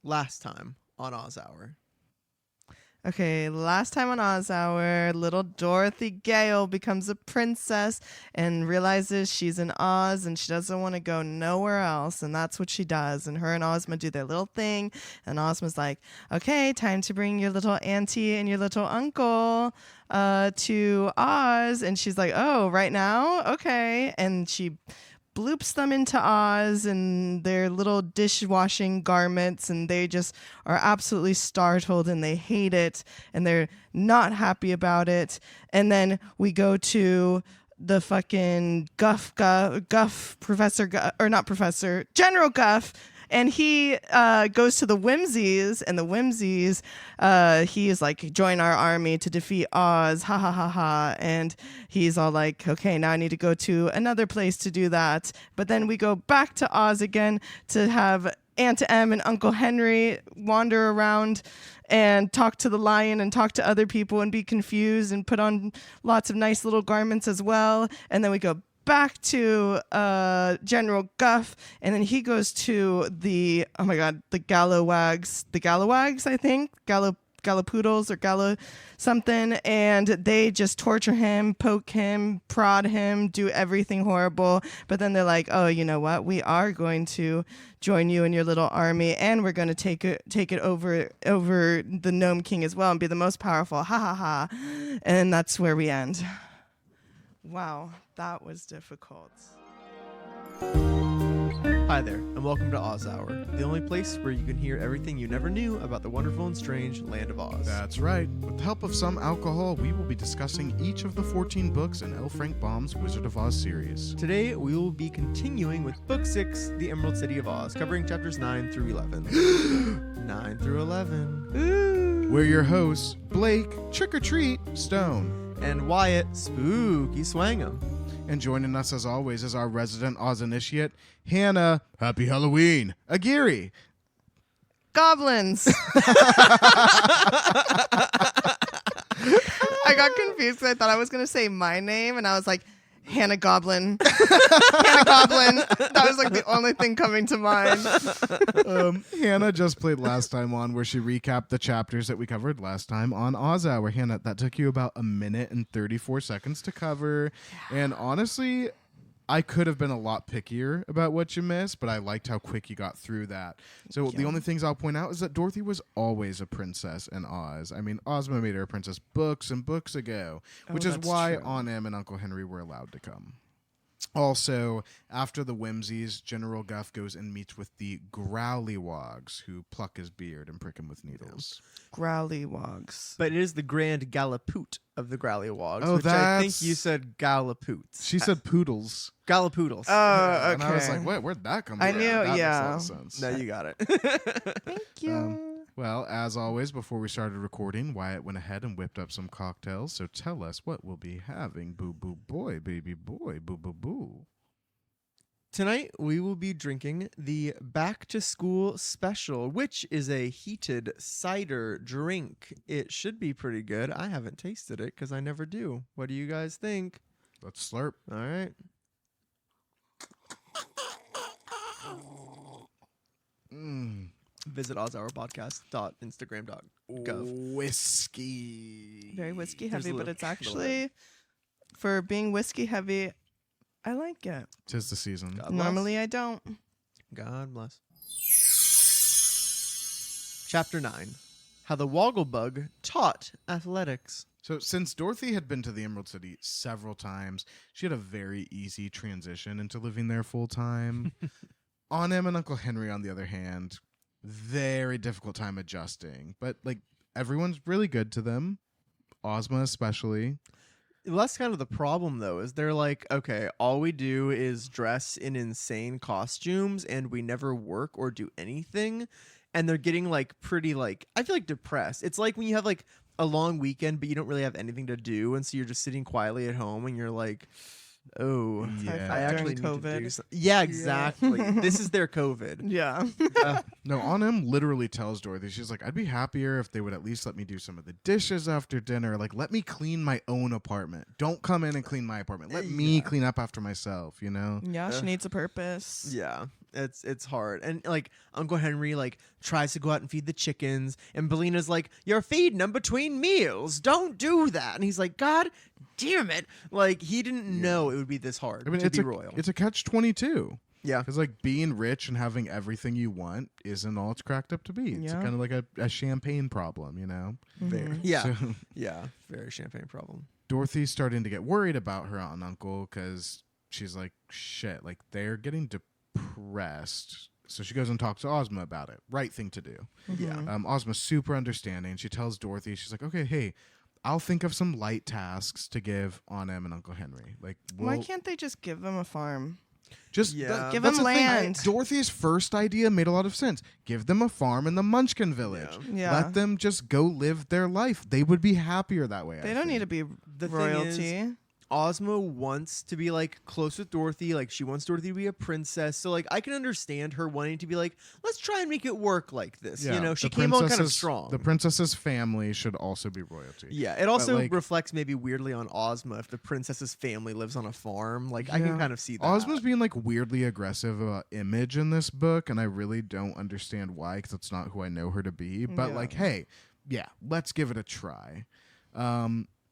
last time on Oz Hour? Okay, last time on Oz Hour, little Dorothy Gale becomes a princess and realizes she's in Oz and she doesn't want to go nowhere else. And that's what she does. And her and Ozma do their little thing. And Ozma's like, okay, time to bring your little auntie and your little uncle to Oz. And she's like, oh, right now? Okay. And she bloops them into Oz in their little dishwashing garments, and they just are absolutely startled and they hate it and they're not happy about it. And then we go to the fucking General Guff, and he goes to the Whimsies, and the Whimsies, he is like, join our army to defeat Oz, ha ha ha ha. And he's all like, okay, now I need to go to another place to do that. But then we go back to Oz again to have Aunt Em and Uncle Henry wander around and talk to the lion and talk to other people and be confused and put on lots of nice little garments as well. And then we go back to General Guff, and then he goes to the Gallowags, I think, Gallopoodles or Gallo something, and they just torture him, poke him, prod him, do everything horrible. But then they're like, oh, you know what? We are going to join you in your little army, and we're going to take it over the Gnome King as well and be the most powerful. Ha ha ha. And that's where we end. Wow, that was difficult. Hi there, and welcome to Oz Hour, the only place where you can hear everything you never knew about the wonderful and strange land of Oz. That's right. With the help of some alcohol, we will be discussing each of the 14 books in L. Frank Baum's Wizard of Oz series. Today, we will be continuing with Book 6, The Emerald City of Oz, covering chapters 9 through 11. 9 through 11. Ooh. We're your hosts, Blake, Trick or Treat, Stone. And Wyatt, Spooky Swang'em. And joining us as always is our resident Oz initiate, Hannah, Happy Halloween, Aguirre. Goblins. I got confused because I thought I was going to say my name, and I was like, Hannah Goblin. Hannah Goblin. That was like the only thing coming to mind. Hannah just played last time on where she recapped the chapters that we covered last time on Oz Hour. Hannah, that took you about 1 minute and 34 seconds to cover. Yeah. And honestly, I could have been a lot pickier about what you missed, but I liked how quick you got through that. So the only things I'll point out is that Dorothy was always a princess in Oz. I mean, Ozma made her a princess books and books ago, which is why Aunt Em and Uncle Henry were allowed to come. Also, after the Whimsies, General Guff goes and meets with the Growlywogs, who pluck his beard and prick him with needles. Growlywogs. But it is the Grand Gallipoot of the Growlywogs, which I think you said Gallipoots. She said poodles. Gallipoodles. Oh, okay. And I was like, where'd that come from? I knew, that yeah. makes a lot of sense. No, you got it. Thank you. Well, as always, before we started recording, Wyatt went ahead and whipped up some cocktails. So tell us what we'll be having. Boo, boo, boy, baby boy, boo, boo, boo. Tonight, we will be drinking the Back to School Special, which is a heated cider drink. It should be pretty good. I haven't tasted it because I never do. What do you guys think? Let's slurp. All right. Visit ozhourpodcast.instagram.gov. Whiskey. Very whiskey There's heavy, a but little- it's actually, for being whiskey heavy, I like it. 'Tis the season. God bless. Normally I don't. God bless. Chapter 9. How the Wogglebug Taught Athletics. So since Dorothy had been to the Emerald City several times, she had a very easy transition into living there full time. Aunt Em and Uncle Henry, on the other hand, very difficult time adjusting. But like everyone's really good to them. Ozma especially. Well, that's kind of the problem, though, is they're like, okay, all we do is dress in insane costumes and we never work or do anything. And they're getting like pretty like, I feel like depressed. It's like when you have like a long weekend, but you don't really have anything to do. And so you're just sitting quietly at home and you're like, oh, Yeah. I actually During need to do COVID. something. Yeah, exactly. This is their COVID. Yeah. No, Aunt Em literally tells Dorothy, she's like, I'd be happier if they would at least let me do some of the dishes after dinner. Like, let me clean my own apartment. Don't come in and clean my apartment. Let me clean up after myself, you know? Yeah, she needs a purpose. Yeah. It's hard. And like Uncle Henry like tries to go out and feed the chickens, and Belina's like, "You're feeding them between meals. Don't do that." And he's like, "God damn it!" Like he didn't know it would be this hard I mean, to it's be a royal. it's a catch-22. Yeah. Because like being rich and having everything you want isn't all it's cracked up to be. It's Yeah. kind of like a champagne problem, you know. Very. Yeah. So Yeah. Very champagne problem. Dorothy's starting to get worried about her aunt and uncle because she's like, shit, like they're getting depressed. So she goes and talks to Ozma about it. Right thing to do. Yeah. Ozma's super understanding. She tells Dorothy, she's like, okay, hey, I'll think of some light tasks to give Aunt Em and Uncle Henry. Like, Why can't they just give them a farm? just Yeah. Give that's them the thing. land. Dorothy's first idea made a lot of sense. Give them a farm in the Munchkin village. Yeah. Let them just go live their life. They would be happier that way. They don't need to be The thing royalty. Ozma wants to be like close with Dorothy, like she wants Dorothy to be a princess. So like I can understand her wanting to be like, let's try and make it work like this. You know, she came on kind of strong. The princess's family should also be royalty. Yeah, it also like- reflects maybe weirdly on Ozma if the princess's family lives on a farm. Like I Yeah. can kind of see that. Ozma's being like weirdly aggressive about image in this book, and I really don't understand why, because it's not who I know her to be. But Yeah. like, hey, yeah, let's give it a try.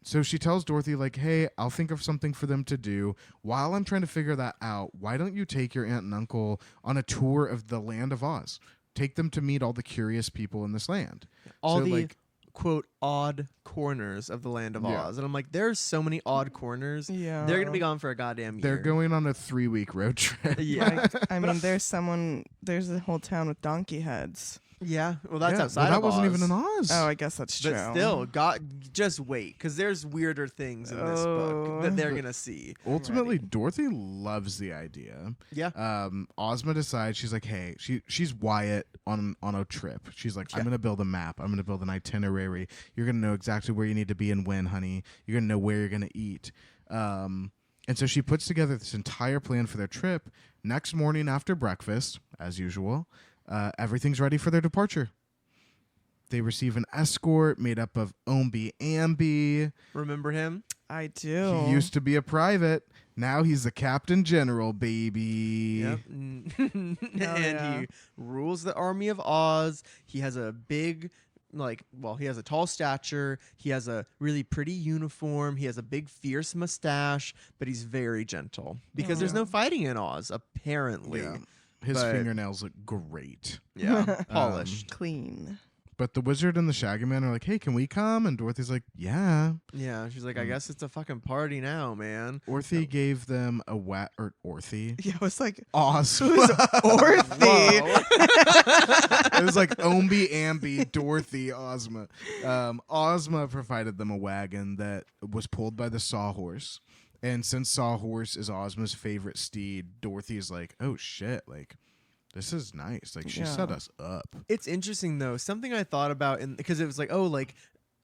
So she tells Dorothy, like, hey, I'll think of something for them to do. While I'm trying to figure that out, why don't you take your aunt and uncle on a tour of the land of Oz? Take them to meet all the curious people in this land. all So, the like, quote odd corners of the land of Yeah. Oz, and I'm like, there's so many odd corners. Yeah. They're gonna be gone for a goddamn year. they're going on a 3-week road trip. Yeah, I mean, there's a whole town with donkey heads. yeah. Well, that's Yeah, outside. well, that of wasn't Oz. even in Oz. Oh, I guess that's true. But still, God, just wait, because there's weirder things in this book that they're Oh. gonna see. Ultimately, Dorothy loves the idea. Yeah. Ozma decides, she's like, hey, she's Wyatt on a trip. She's like, I'm Yeah. gonna build a map. I'm gonna build an itinerary. You're gonna know exactly where you need to be and when, honey. You're gonna know where you're gonna eat. And so she puts together this entire plan for their trip. Next morning after breakfast, as usual, everything's ready for their departure. They receive an escort made up of Ombi Ambi. Remember him? I do. He used to be a private. Now he's the captain general, baby. Yep. And yeah. he rules the army of Oz. He has a big, he has a tall stature. He has a really pretty uniform. He has a big, fierce mustache, but he's very gentle because there's no fighting in Oz, apparently. Yeah. His But- fingernails look great. Yeah, polished. Clean. But the wizard and the Shaggy Man are like, hey, can we come? And Dorothy's like, yeah. Yeah, she's like, I guess it's a fucking party now, man. Orthy gave them a Orthy. Yeah, it was like Awesome. Orthy. It was like Ombi, Ambi, Dorothy, Ozma. Ozma provided them a wagon that was pulled by the Sawhorse. And since Sawhorse is Ozma's favorite steed, Dorothy's like, oh shit, like, this is nice. Like, she set Yeah. us up. It's interesting though. Something I thought about, because it was like, oh, like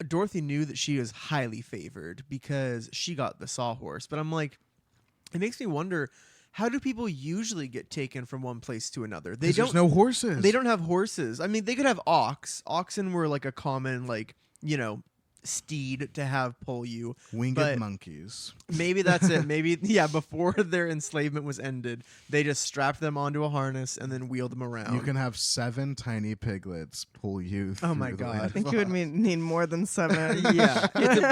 Dorothy knew that she was highly favored because she got the Sawhorse. But I'm like, it makes me wonder, how do people usually get taken from one place to another? They 'Cause don't. there's no horses. They don't have horses. I mean, they could have ox. Oxen were like a common, steed to have pull you. Winged but- monkeys. Maybe that's it. Maybe, yeah, before their enslavement was ended, they just strapped them onto a harness and then wheeled them around. You can have 7 tiny piglets pull you. Oh my through the God. land I think of you would Oz. need more than 7. Yeah,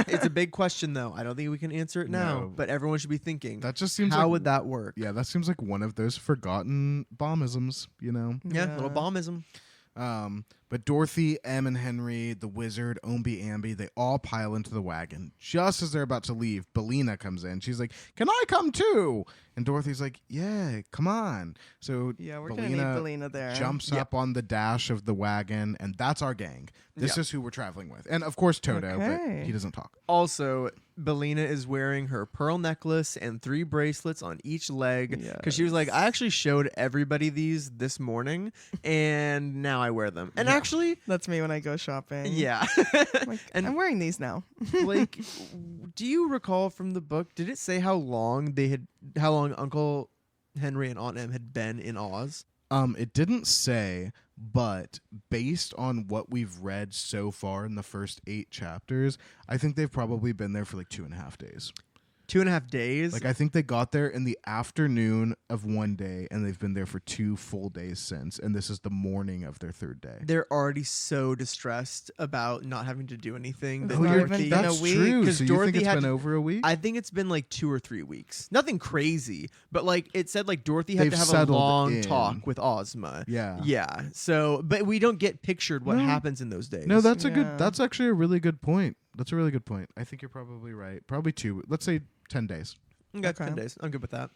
it's a big question though. I don't think we can answer it now, No. but everyone should be thinking. That just seems how like, would that work? Yeah, that seems like one of those forgotten bombisms, you know? Yeah, Yeah. little bombism. But Dorothy, Em, and Henry, the wizard, Ombi, Ambi, they all pile into the wagon. Just as they're about to leave, Belina comes in. She's like, can I come too? And Dorothy's like, yeah, come on. So Yeah, we're gonna need Belina there. jumps Yep. up on the dash of the wagon, and that's our gang. This Yep. is who we're traveling with. And of course, Toto, Okay. but he doesn't talk. Also, Belina is wearing her pearl necklace and 3 bracelets on each leg because she was like, I actually showed everybody these this morning, and now I wear them. And actually, That's me when I go shopping. yeah. I'm like, And- I'm wearing these now. Blake, do you recall from the book? Did it say how long Uncle Henry and Aunt Em had been in Oz? It didn't say, but based on what we've read so far in the first 8 chapters, I think they've probably been there for like 2.5 days. 2.5 days. Like I think they got there in the afternoon of one day, and they've been there for 2 full days since. And this is the morning of their 3rd day. they're already so distressed about not having to do anything. It's that not Dorothy- even been a that's week, true. 'cause So you Dorothy think it's had been to- over a week? I think it's been like 2 or 3 weeks. Nothing crazy, but like it said, like Dorothy had They've to have a settled long in. talk with Ozma. yeah. Yeah. So, but we don't get pictured what No. happens in those days. No, that's Yeah. that's actually a really good point. That's a really good point. I think you're probably right. Probably 2. Let's say 10 days. okay. Okay. 10 days. I'm good with that.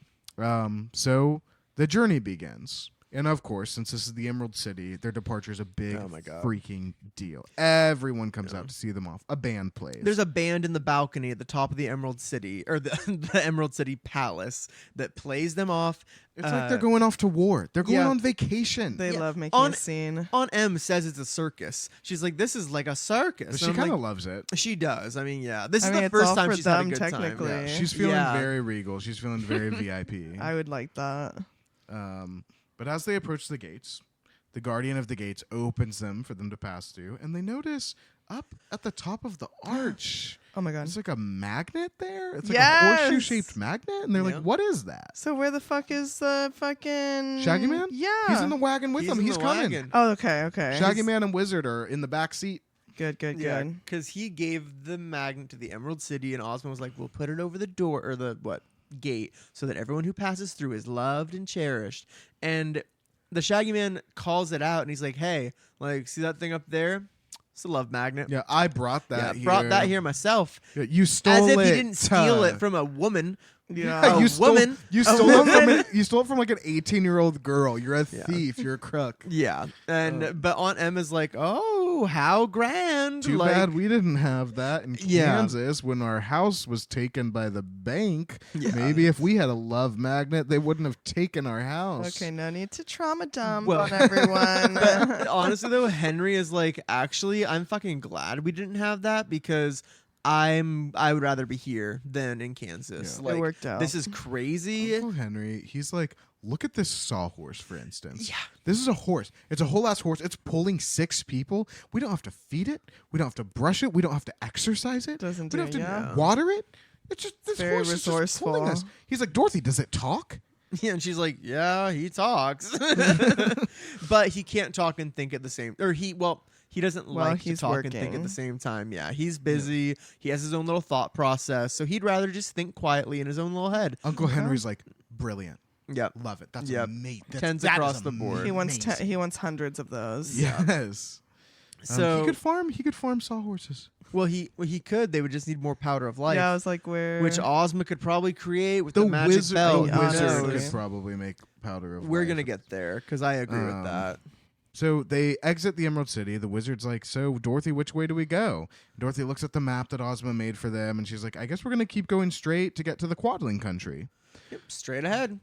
So the journey begins. And of course, since this is the Emerald City, their departure is a big Oh my God. freaking deal. Everyone comes Yeah. out to see them off. A band plays. There's a band in the balcony at the top of the Emerald City, or the, the Emerald City Palace, that plays them off. It's like they're going off to war. They're going yeah. on vacation. They Yeah, love making on- a scene. Aunt M says it's a circus. She's like, this is like a circus. But And she I'm kind of like, loves it. she does. I mean, yeah. This I is mean, the it's first all time for she's had a them, good time. technically. Yeah. She's feeling Yeah. very regal. She's feeling very VIP. I would like that. But as they approach the gates, the guardian of the gates opens them for them to pass through, and they notice up at the top of the arch, Oh my god. there's like a magnet there. It's like a Yes! horseshoe-shaped magnet, and they're Yeah. like, "What is that?" So where the fuck is the fucking Shaggy Man? Yeah. He's in the wagon with them. in He's the coming. wagon. Oh, okay, okay. Shaggy Man and Wizard are in the back seat. Good, good, Yeah, good. because he gave the magnet to the Emerald City, and Ozma was like, "We'll put it over the door or the gate, so that everyone who passes through is loved and cherished." And the Shaggy Man calls it out, and he's like, "Hey, like, see that thing up there? It's a love magnet. Yeah, I brought that. Yeah, brought that here myself." Yeah, you stole As if it. he didn't steal it from a woman. Yeah. a you stole, woman. You A stole it from woman. you stole it from like an 18-year-old girl. You're a Yeah. thief. You're a crook. Yeah, and but Aunt Em is like, "Oh, how grand!" Too like, bad we didn't have that in Yeah. Kansas when our house was taken by the bank. Yeah. Maybe if we had a love magnet, they wouldn't have taken our house. Okay, no need to trauma dump Well- on everyone. But honestly though, Henry is like, actually, I'm fucking glad we didn't have that, because I would rather be here than in Kansas. Yeah. It Like, worked out. this is crazy. Uncle Henry, he's like, look at this sawhorse, for instance. Yeah. This is a horse. It's a whole ass horse. It's pulling 6 people. We don't have to feed it. We don't have to brush it. We don't have to exercise it. Doesn't we don't do have it, to yeah. water it. It's just this Very horse is just pulling us. resourceful. He's like, Dorothy, does it talk? Yeah, and she's like, yeah, he talks, but he can't talk and think at the same. Or he doesn't Well, like to he's talk and think at working. the same time. Yeah, he's busy. He has his own little thought process, so he'd rather just think quietly in his own little head. Uncle Henry's like, brilliant. Yep. Love it. That's Yep. amazing. Tens that across is the board. he wants amazing. he wants hundreds of those. Yes. So he could farm sawhorses. well, he could. They would just need more powder of life. Yeah, I was like, where? Which Ozma could probably create with the, The magic wizard, belt. the Yeah, wizard honestly. could probably make powder of We're life. gonna get there because I agree with Um, that. So they exit the Emerald City. The wizard's like, so Dorothy, which way do we go? Dorothy looks at the map that Ozma made for them, and she's like, I guess we're gonna keep going straight to get to the Quadling country. Yep, straight ahead.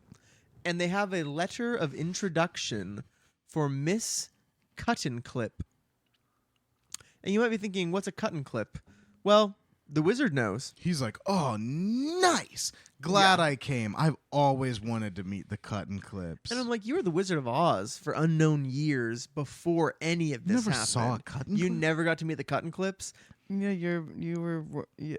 And they have a letter of introduction for Miss Cuttenclip. And you might be thinking, what's a Cuttenclip? Well, the wizard knows. He's like, oh, nice. Glad I came. I've always wanted to meet the Cuttenclips. And I'm like, you were the Wizard of Oz for unknown years before any of this never happened. saw a Cuttenclip. You never got to meet the Cuttenclips? yeah, you were. Yeah.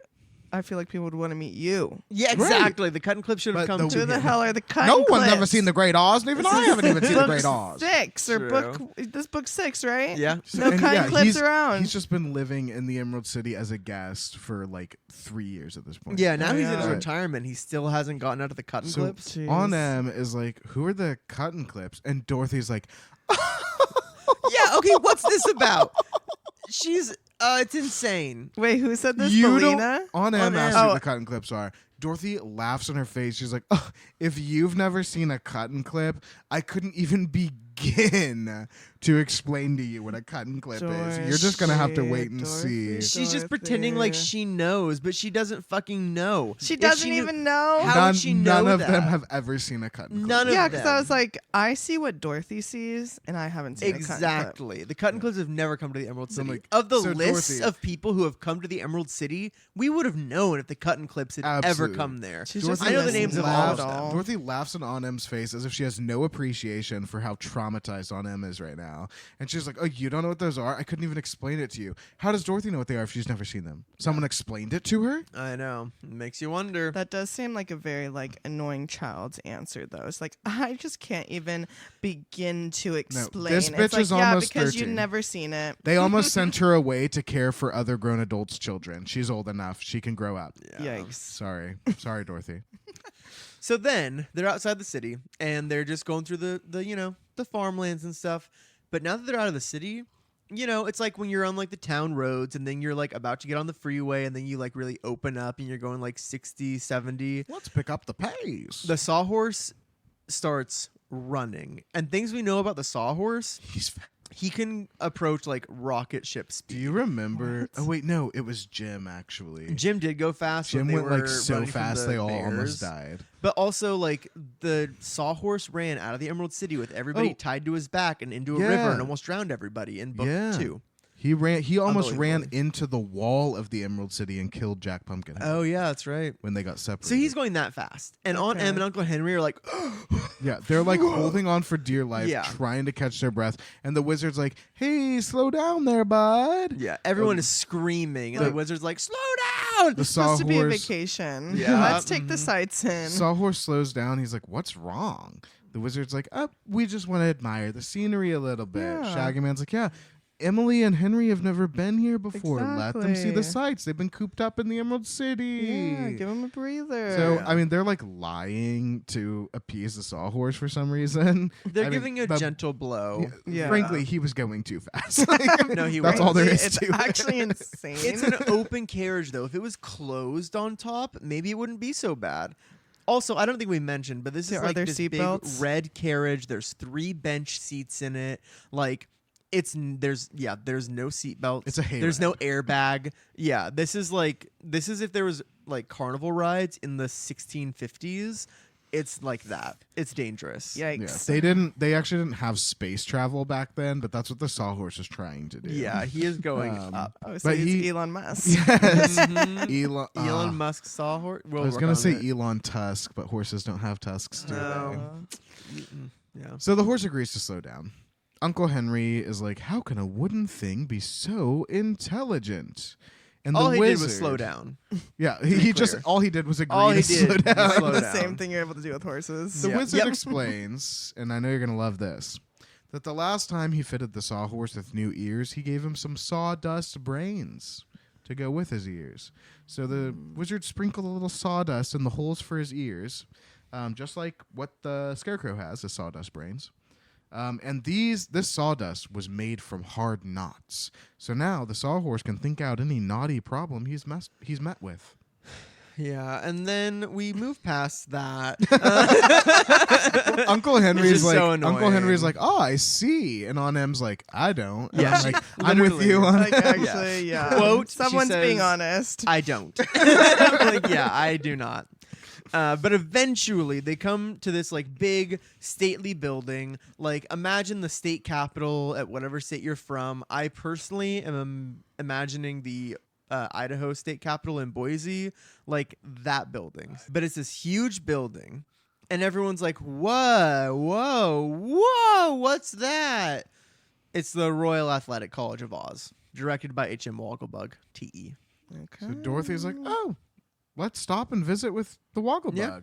I feel like people would want to meet you. Yeah, exactly. The Cuttenclip should have But come the- to Who the him. hell are the Cutting No one's Clips? ever seen the Great Oz, and even I haven't even seen the Great Oz. 6 or True. book. This book 6, right? Yeah. No And Cutting Clips he's- around. He's just been living in the Emerald City as a guest for like 3 years at this point. Yeah, now he's in his Yeah. retirement. He still hasn't gotten out of the Cuttenclips. Jeez. On M is like, who are the Cuttenclips? And Dorothy's like, Yeah, okay, what's this about? She's it's insane. Wait, who said this? you Melina? don't. On M On asks M. who the Cuttenclips are. Dorothy laughs on her face. She's like, "Ugh, if you've never seen a Cuttenclip, I couldn't even begin to explain to you what a Cuttenclip is. You're just gonna have to wait and see." Dorothy. She's just pretending like Dorothy. she knows, but she doesn't fucking know. She If doesn't knew- even know. How would she know none of them that? have ever seen a Cuttenclip. None of Yeah, them. because I was like, I see what Dorothy sees, and I haven't seen a Cutting Clip. Exactly. The Cuttenclips have never come to the Emerald So I'm City. like, Of the so lists Dorothy- of people who have come to the Emerald City, we would have known if the Cuttenclips had ever Absolutely. come there. She's Dorothy just I know the names of all of laughs- them. Dorothy laughs in On M's face as if she has no appreciation for how traumatized On M is right now. now. And she's like, oh, you don't know what those are? I couldn't even explain it to you. How does Dorothy know what they are if she's never seen them? Someone explained it to her? I know. It makes you wonder. That does seem like a very like annoying child's answer though. It's like I just can't even begin to explain. this It's bitch like, is yeah, almost because 13. you've never seen it. They almost sent her away to care for other grown adults' children. She's old enough. She can grow up. Yeah. Yikes. Sorry, Dorothy. So then they're outside the city and they're just going through the farmlands and stuff. But now that they're out of the city, it's like when you're on like the town roads and then you're like about to get on the freeway and then you like really open up and you're going like 60, 70. Let's pick up the pace. The sawhorse starts running. And things we know about the sawhorse, He's fat. he can approach like rocket ship Do speed. you remember? What? Oh wait, no, it was Jim actually. Jim did go fast. when Jim they went were like so running from fast the they all almost bears. died. But also, like, the sawhorse ran out of the Emerald City with everybody Oh. tied to his back and into a Yeah. river and almost drowned everybody in book Yeah. 2. He almost ran Unbelievably. into the wall of the Emerald City and killed Jack Pumpkinhead Oh, yeah, that's right. when they got separated. So he's going that fast. And Aunt Okay. Em and Uncle Henry are like, Yeah, they're like holding on for dear life, Yeah. trying to catch their breath. And the wizard's like, hey, slow down there, bud. yeah, everyone is screaming. And the Like- wizard's like, slow down. The It's supposed to be a sawhorse, vacation. Yeah. Let's take the Mhm. sights in. sawhorse slows down. He's like, what's wrong? The wizard's like, we just want to admire the scenery a little bit. Yeah. Shaggy Man's like, yeah, Emily and Henry have never been here before. Let them see the Exactly. sights. They've been cooped up in the Emerald City. Yeah, give him a breather. So, I mean, they're like lying to appease the sawhorse for some reason. They're I mean, giving a the- gentle blow. Yeah. Frankly, he was going too fast. No, he That's was. all there is it's to it. actually insane. It's an open carriage, though. If it was closed on top, maybe it wouldn't be so bad. Also, I don't think we mentioned, but this There is are like there this seat big belts? red carriage. There's 3 bench seats in it. Like, there's no seat belts. It's a hayride. There's no airbag. Yeah, this is if there was like carnival rides in the 1650s. It's like that. It's dangerous. Yikes. Yeah, they actually didn't have space travel back then, but that's what the sawhorse is trying to do. Yeah, he is going Um, up. Oh, so but he's he- Elon Musk. Yes. Mhm. Elon, Elon Musk sawhorse. I was gonna say Elon Tusk, but horses don't have tusks, do No. they? Yeah. So the horse agrees to slow down. Uncle Henry is like, "How can a wooden thing be so intelligent?" And All the he wizard, did was slow down. Yeah, be he just clear. all he did was agree All to he slow did was down. slow the down. same thing you're able to do with horses. The Yeah. wizard Yep. explains, and I know you're gonna love this, that the last time he fitted the sawhorse with new ears, he gave him some sawdust brains to go with his ears. So the wizard sprinkled a little sawdust in the holes for his ears, just like what the scarecrow has, the sawdust brains. And this sawdust was made from hard knots. So now the sawhorse can think out any knotty problem he's met with. Yeah, and then we move past that. Uncle Henry's just like, so Uncle Henry's annoying. like, oh, I see, and Aunt Em's like, I don't. And Yeah, I'm like, I'm with literally. you on Like, actually, yeah. Quote, she Someone's being says, honest. I don't. Like, yeah, I do not. But eventually they come to this like big stately building. Like imagine the state capitol at whatever state you're from. I personally am imagining the Idaho state capitol in Boise, like that building. But it's this huge building and everyone's like, whoa, what's that? It's the Royal Athletic College of Oz, directed by H.M. Wogglebug, T.E. Okay. So Dorothy's like, oh, let's stop and visit with the Wogglebug. Yeah.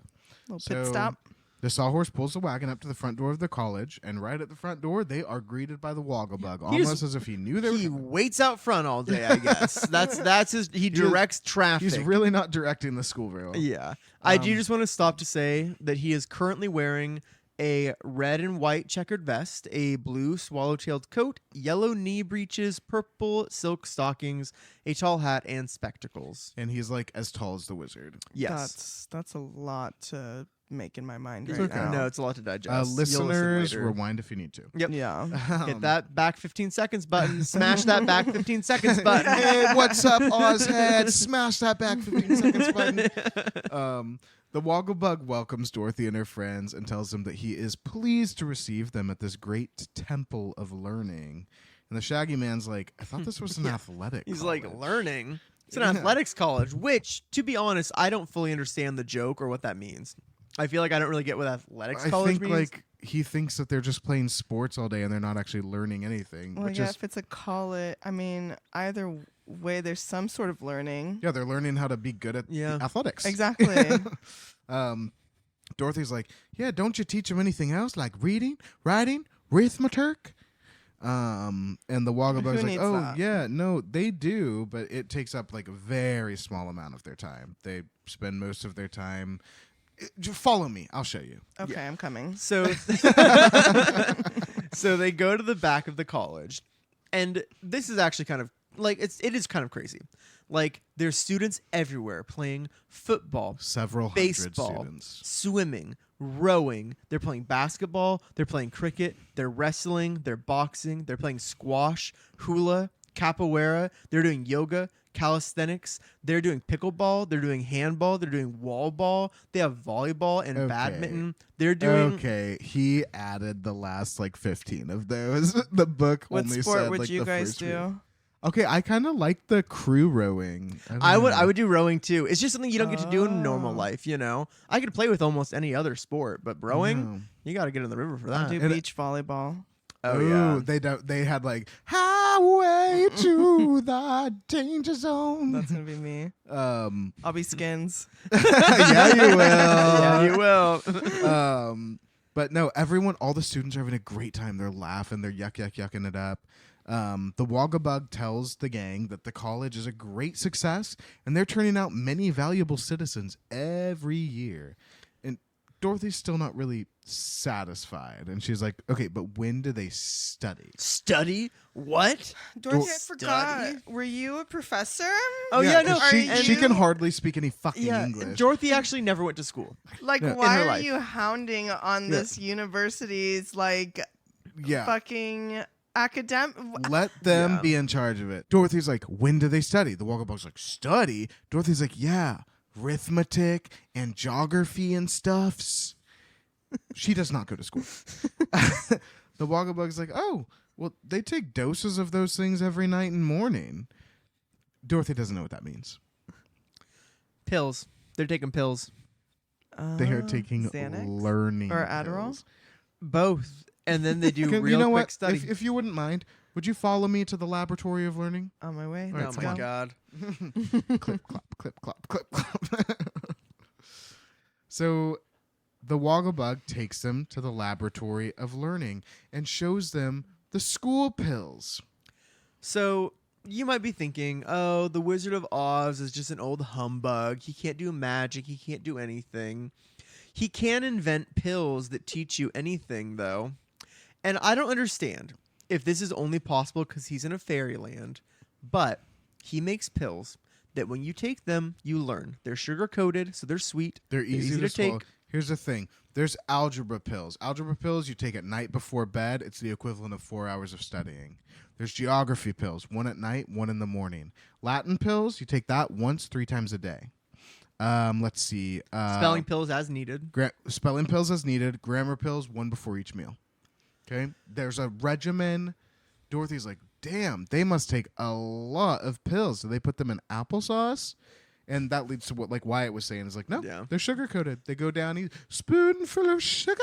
Little So pit stop. the sawhorse pulls the wagon up to the front door of the college, and right at the front door, they are greeted by the Wogglebug, He just- almost as if he knew they were He coming. waits out front all day, I guess. That's his. He directs traffic. He's really not directing the school very well. Yeah. I do Um, just want to stop to say that he is currently wearing a red and white checkered vest, a blue swallow-tailed coat, yellow knee breeches, purple silk stockings, a tall hat, and spectacles. And he's like as tall as the wizard. Yes. That's a lot to make in my mind It's right okay. now. No, it's a lot to digest. You'll listen Listeners, later. rewind if you need to. Yep. Yeah. Hit that back 15 seconds button. Smash that back 15 seconds button. Hey, what's up, Ozhead? Smash that back 15 seconds button. The Wogglebug welcomes Dorothy and her friends and tells them that he is pleased to receive them at this great temple of learning. And the Shaggy Man's like, I thought this was an athletic He's college. like, learning. It's an Yeah. athletics college, which, to be honest, I don't fully understand the joke or what that means. I feel like I don't really get what athletics I college think means. like he thinks that they're just playing sports all day and they're not actually learning anything. Well, which yeah, is, if it's a college, I mean, either way, there's some sort of learning. yeah, they're learning how to be good at Yeah. athletics. Exactly. Dorothy's like, yeah, don't you teach them anything else like reading, writing, arithmetic? And the Wogglebug's like, needs oh, that? yeah, no, they do, but it takes up like a very small amount of their time. They spend most of their time. Just follow me. I'll show you. Okay, I'm coming. So, so they go to the back of the college, and this is actually kind of like it is kind of crazy. Like there's students everywhere playing football, Several baseball, hundred students. swimming, rowing. They're playing basketball. They're playing cricket. They're wrestling. They're boxing. They're playing squash, hula, capoeira. They're doing yoga, calisthenics. They're doing pickleball. They're doing handball. They're doing wall ball. They have volleyball and Okay. badminton. They're doing. Okay, he added the last like 15 of those. The book What only sport said would like you the guys first few. do? Okay, I kind of like the crew rowing. I don't would know. do rowing too. It's just something you don't get to do in normal Oh. life, you know. I could play with almost any other sport, but rowing, No. you got to get in the river for I'll that. do And- beach volleyball. Oh Ooh, yeah. they don't. They had like highway to the danger zone. That's gonna be me. I'll be Skins. Yeah, you will. Yeah, you will. But no, all the students are having a great time. They're laughing. They're yucking it up. The Wogglebug tells the gang that the college is a great success and they're turning out many valuable citizens every year. And Dorothy's still not really satisfied. And she's like, okay, but when do they study? Study? What? Dorothy, I Study? forgot. Were you a professor? Oh yeah, no. 'cause she, Are she can you- hardly speak any fucking Yeah, English. Dorothy actually never went to school. Like, Yeah. why In her are life. you hounding on this university's like yeah. fucking academic? Let them Yeah. be in charge of it. Dorothy's like, when do they study? The Wogglebug's like, study? Dorothy's like, yeah, arithmetic and geography and stuffs. She does not go to school. The Wogglebug's like, oh, well, they take doses of those things every night and morning. Dorothy doesn't know what that means. Pills. They're taking pills. They are taking Xanax? learning Or Adderall? pills. Both. And then they do Can- real you know quick what? study. If you wouldn't mind, would you follow me to the laboratory of learning? On my way. All right, oh Let's my go. god. Clip, clop, clip, clop, clip, clop. So the Wogglebug takes them to the laboratory of learning and shows them the school pills. So you might be thinking, oh, the Wizard of Oz is just an old humbug. He can't do magic. He can't do anything. He can invent pills that teach you anything, though. And I don't understand if this is only possible because he's in a fairyland, but he makes pills that when you take them, you learn. They're sugar coated, so they're sweet. They're easy to swallow. take. Here's the thing. There's algebra pills. Algebra pills you take at night before bed. It's the equivalent of 4 hours of studying. There's geography pills, one at night, one in the morning. Latin pills, you take that once, 3 times a day. Let's see. Spelling pills as needed. Spelling pills as needed. Grammar pills, one before each meal. Okay? There's a regimen. Dorothy's like, damn, they must take a lot of pills. So they put them in applesauce. And that leads to what like Wyatt was saying is like, no, Yeah. they're sugar coated. They go down, eat spoonful of sugar.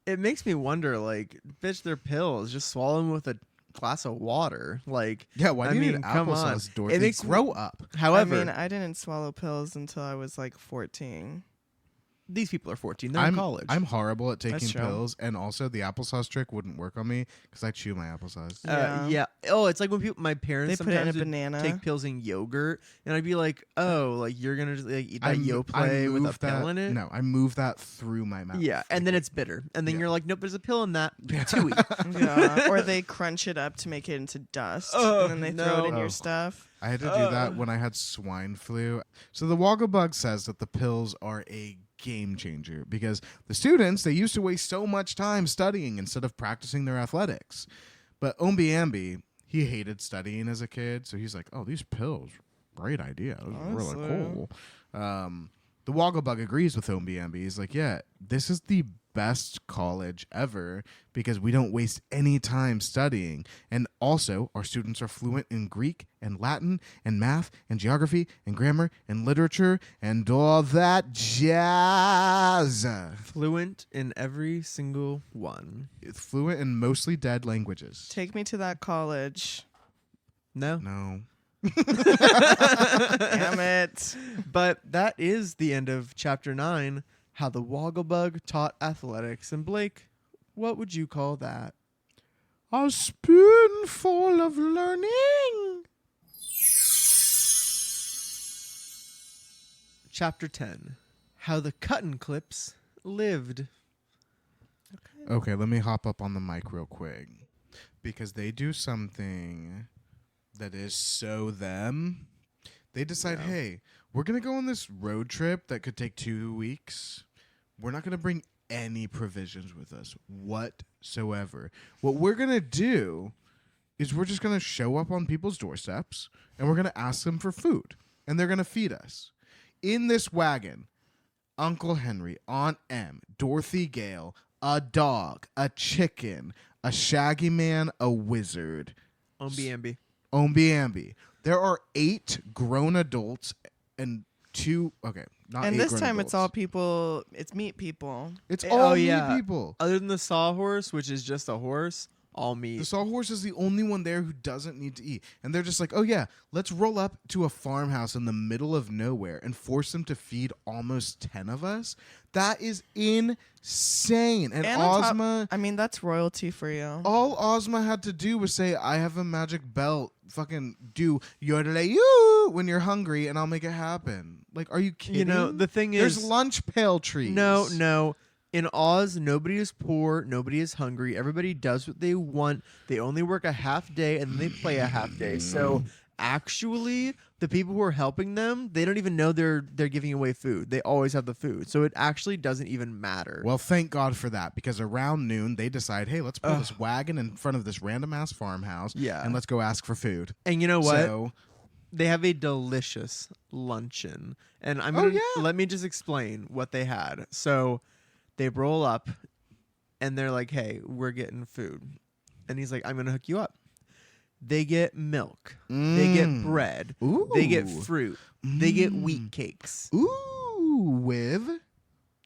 It makes me wonder, like, bitch, they're pills. Just swallow them with a glass of water. Like, Yeah, why I do you mean, need come on. applesauce, Dorothy? It makes Grow up. however, I mean, I didn't swallow pills until I was like 14. these people are 14. They're in college. I'm horrible at taking That's true. pills, and also the applesauce trick wouldn't work on me because I chew my applesauce. Yeah. Oh, it's like when my parents They put it in a sometimes would banana. take pills in yogurt, and I'd be like, "Oh, like you're gonna just, like eat that I Yoplait with a move pill that, in it?" No, I move that through my mouth. Yeah, and then it's bitter, and then Yeah. you're like, "Nope, there's a pill in that to eat." Yeah. Or they crunch it up to make it into dust. Oh, and then they throw it in no. your stuff. I had to do that when I had swine flu. So the Wogglebug says that the pills are a game changer because the students, they used to waste so much time studying instead of practicing their athletics. But Ombiambi, he hated studying as a kid, so he's like, oh, these pills, great idea. This is really Honestly. cool. The Wogglebug agrees with Ombiambi. He's like, yeah, this is the best college ever because we don't waste any time studying. And also, our students are fluent in Greek and Latin and math and geography and grammar and literature and all that jazz. Fluent in every single one. Fluent in mostly dead languages. Take me to that college. No. No. Damn it. But that is the end of chapter 9, How the Wogglebug Taught Athletics. And Blake, what would you call that? A spoonful of learning. Chapter 10, How the Cuttin Clips Lived. Okay, let me hop up on the mic real quick because they do something that is so them. They decide, Yeah. hey, we're going to go on this road trip that could take 2 weeks. We're not going to bring any provisions with us whatsoever. What we're going to do is we're just going to show up on people's doorsteps and we're going to ask them for food and they're going to feed us. In this wagon, Uncle Henry, Aunt Em, Dorothy Gale, a dog, a chicken, a shaggy man, a wizard, Ombi-ambi. Ombi-ambi. There are 8 grown adults and 2. Okay, not 8 And this grown time adults. it's all people. It's meat people. It's Oh, all yeah. meat people. Other than the sawhorse, which is just a horse, all meat. The sawhorse is the only one there who doesn't need to eat. And they're just like, oh, yeah, let's roll up to a farmhouse in the middle of nowhere and force them to feed almost 10 of us. That is insane. And on top- Ozma, I mean, that's royalty for you. all Ozma had to do was say, I have a magic belt. Fucking do yodel-you when you're hungry and I'll make it happen. Like, are you kidding? You know, the thing There's is, lunch pail trees. no. In Oz, nobody is poor, nobody is hungry. Everybody does what they want. They only work a half day and then they play a half day. So actually, the people who are helping them, they don't even know they're giving away food. They always have the food. So it actually doesn't even matter. Well, thank God for that, because around noon they decide, hey, let's pull this wagon in front of this random ass farmhouse, Yeah. and let's go ask for food. And you know what? So, They have a delicious luncheon. And let me just explain what they had. So they roll up and they're like, hey, we're getting food. And he's like, I'm going to hook you up. They get milk. They get bread. Ooh. They get fruit. They get wheat cakes. Ooh, with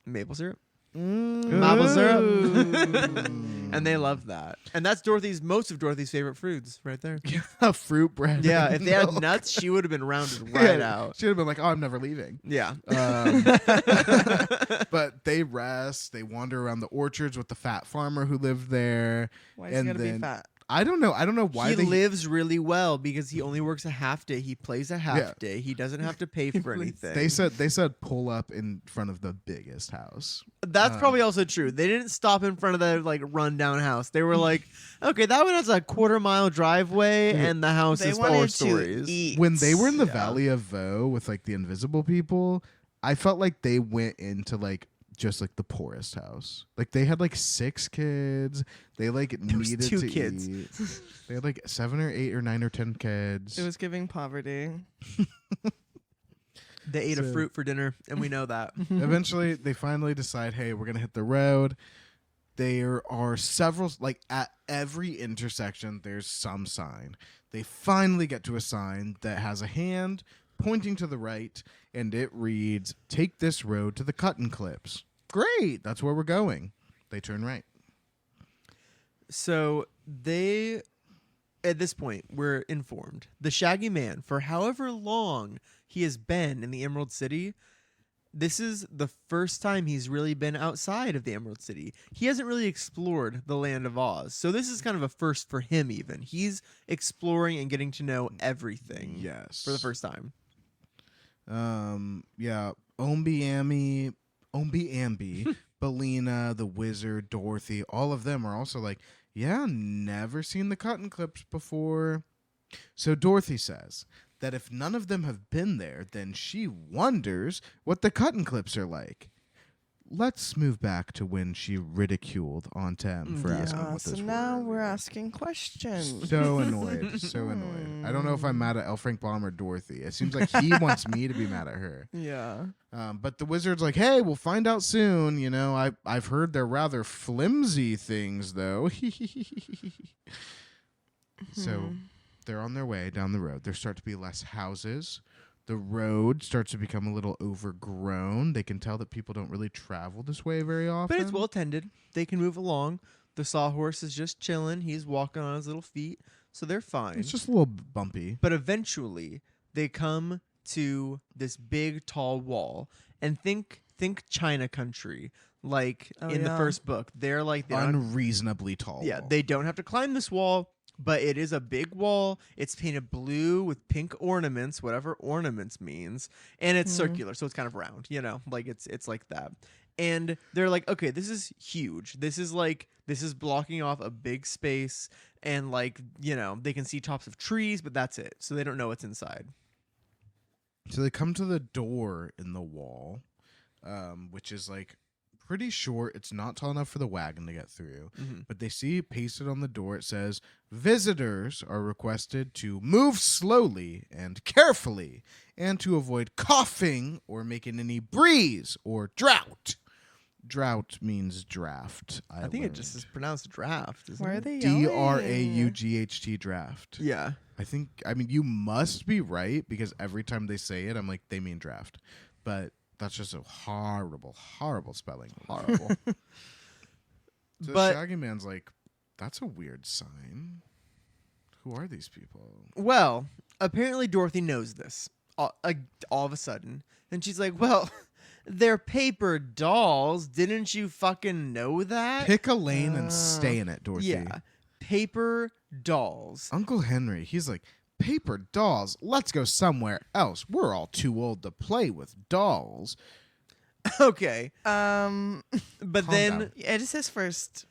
Maple syrup. maple syrup. And they love that. And that's most of Dorothy's favorite foods right there. fruit bread. Yeah, and if they had milk. nuts, she would have been rounded right out. She'd have been like, oh, I'm never leaving. Yeah. But they rest. They wander around the orchards with the fat farmer who lived there. Why is he and gonna be then- fat? I don't know why He they lives really well because he only works a half day. He plays a half Yeah. day. He doesn't have to pay for anything. They said pull up in front of the biggest house. That's probably also true. They didn't stop in front of the like rundown house. They were like, okay, that one has a 1/4-mile driveway and the house They is 4 wanted stories. to eat. When they were in the Yeah. Valley of Voe with like the invisible people, I felt like they went into like just like the poorest house. Like they had like 6 kids. They like was needed 2 to kids. eat. They had like 7 or 8 or 9 or 10 kids. It was giving poverty. They ate a So- fruit for dinner, and we know that. Eventually, they finally decide, hey, we're gonna hit the road. There are several, like at every intersection, there's some sign. They finally get to a sign that has a hand pointing to the right, and it reads, "Take this road to the Cuttin Clips." Great, that's where we're going. They turn right. So they, at this point, we're informed. The Shaggy Man, for however long he has been in the Emerald City, this is the first time he's really been outside of the Emerald City. He hasn't really explored the land of Oz. So this is kind of a first for him even. He's exploring and getting to know everything Yes. for the first time. Yeah, Ombi-ambi, Bellina, the Wizard, Dorothy, all of them are also like, yeah, never seen the Cuttin Clips before. So Dorothy says that if none of them have been there, then she wonders what the Cuttin Clips are like. let's move back to when she ridiculed Aunt Em for asking what so those now were. we're asking questions. So annoyed. So annoyed. I don't know if I'm mad at L. Frank Baum or Dorothy. It seems like he wants me to be mad at her. Yeah. But the wizard's like, hey, we'll find out soon. You know, I've heard they're rather flimsy things, though. So they're on their way down the road. There start to be less houses. The road starts to become a little overgrown. They can tell that people don't really travel this way very often. But it's well tended. They can move along. The sawhorse is just chilling. He's walking on his little feet, so they're fine. It's just a little bumpy. But eventually, they come to this big, tall wall, and think China country, like in the first book. They're like Unreasonably tall. Yeah, wall. they don't have to climb this wall, but it is a big wall. It's painted blue with pink ornaments, whatever ornaments means, and it's circular, so it's kind of round. You know, like it's like that. And they're like, okay, this is huge. This is blocking off a big space, and like, you know, they can see tops of trees, but that's it. So they don't know what's inside. So they come to the door in the wall, which is like pretty short. It's not tall enough for the wagon to get through. But they see pasted on the door, it says, visitors are requested to move slowly and carefully and to avoid coughing or making any breeze or drought. Drought means draft. I think it just is pronounced draft. Isn't Why are it? they yelling? DRAUGHT draft. Yeah. I mean, you must be right because every time they say it, I'm like, they mean draft. But that's just a horrible, horrible spelling. Horrible. So But- Shaggy Man's like, that's a weird sign. Who are these people? Well, apparently Dorothy knows this all of a sudden. And she's like, well, they're paper dolls. Didn't you fucking know that? Pick a lane and stay in it, Dorothy. Yeah. Paper dolls. Uncle Henry, he's like, paper dolls? Let's go somewhere else. We're all too old to play with dolls. Okay. But Calm then down. It is his first.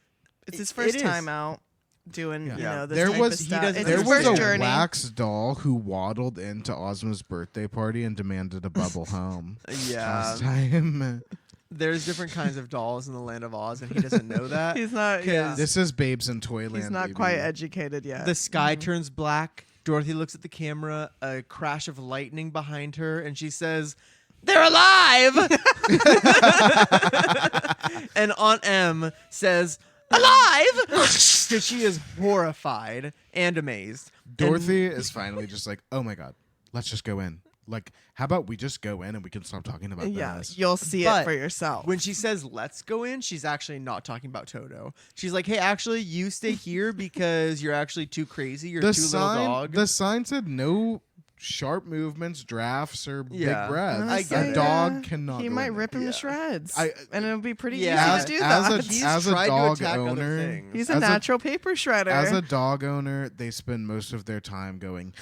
It's his It first is. time out doing Yeah. you know this There type was- of he stuff. doesn't- It's There his was first a journey. wax doll who waddled into Ozma's birthday party and demanded a bubble home. yeah, Last time. there's different kinds of dolls in the land of Oz, and he doesn't know that. He's not. Yeah. This is Babes in Toyland. He's not baby. quite educated yet. The sky turns black. Dorothy looks at the camera, a crash of lightning behind her, and she says, "They're alive!" And Aunt Em says, "Alive!" Because she is horrified and amazed. Dorothy is finally just like, oh my God, let's just go in. Like, how about we just go in and we can stop talking about yeah, this? you'll see But it for yourself. When she says, "Let's go in," she's actually not talking about Toto. She's like, "Hey, actually, you stay here because you're actually too crazy. You're The too little dog." the sign said no sharp movements, drafts, or Yeah. big breaths. I get A it. dog cannot. he go might in rip him Yeah. to shreds, I- and it'll be pretty Yeah. easy to do As that. a- He's as tried dog to attack owner, other things. He's as a a- natural paper shredder. As a dog owner, they spend most of their time going.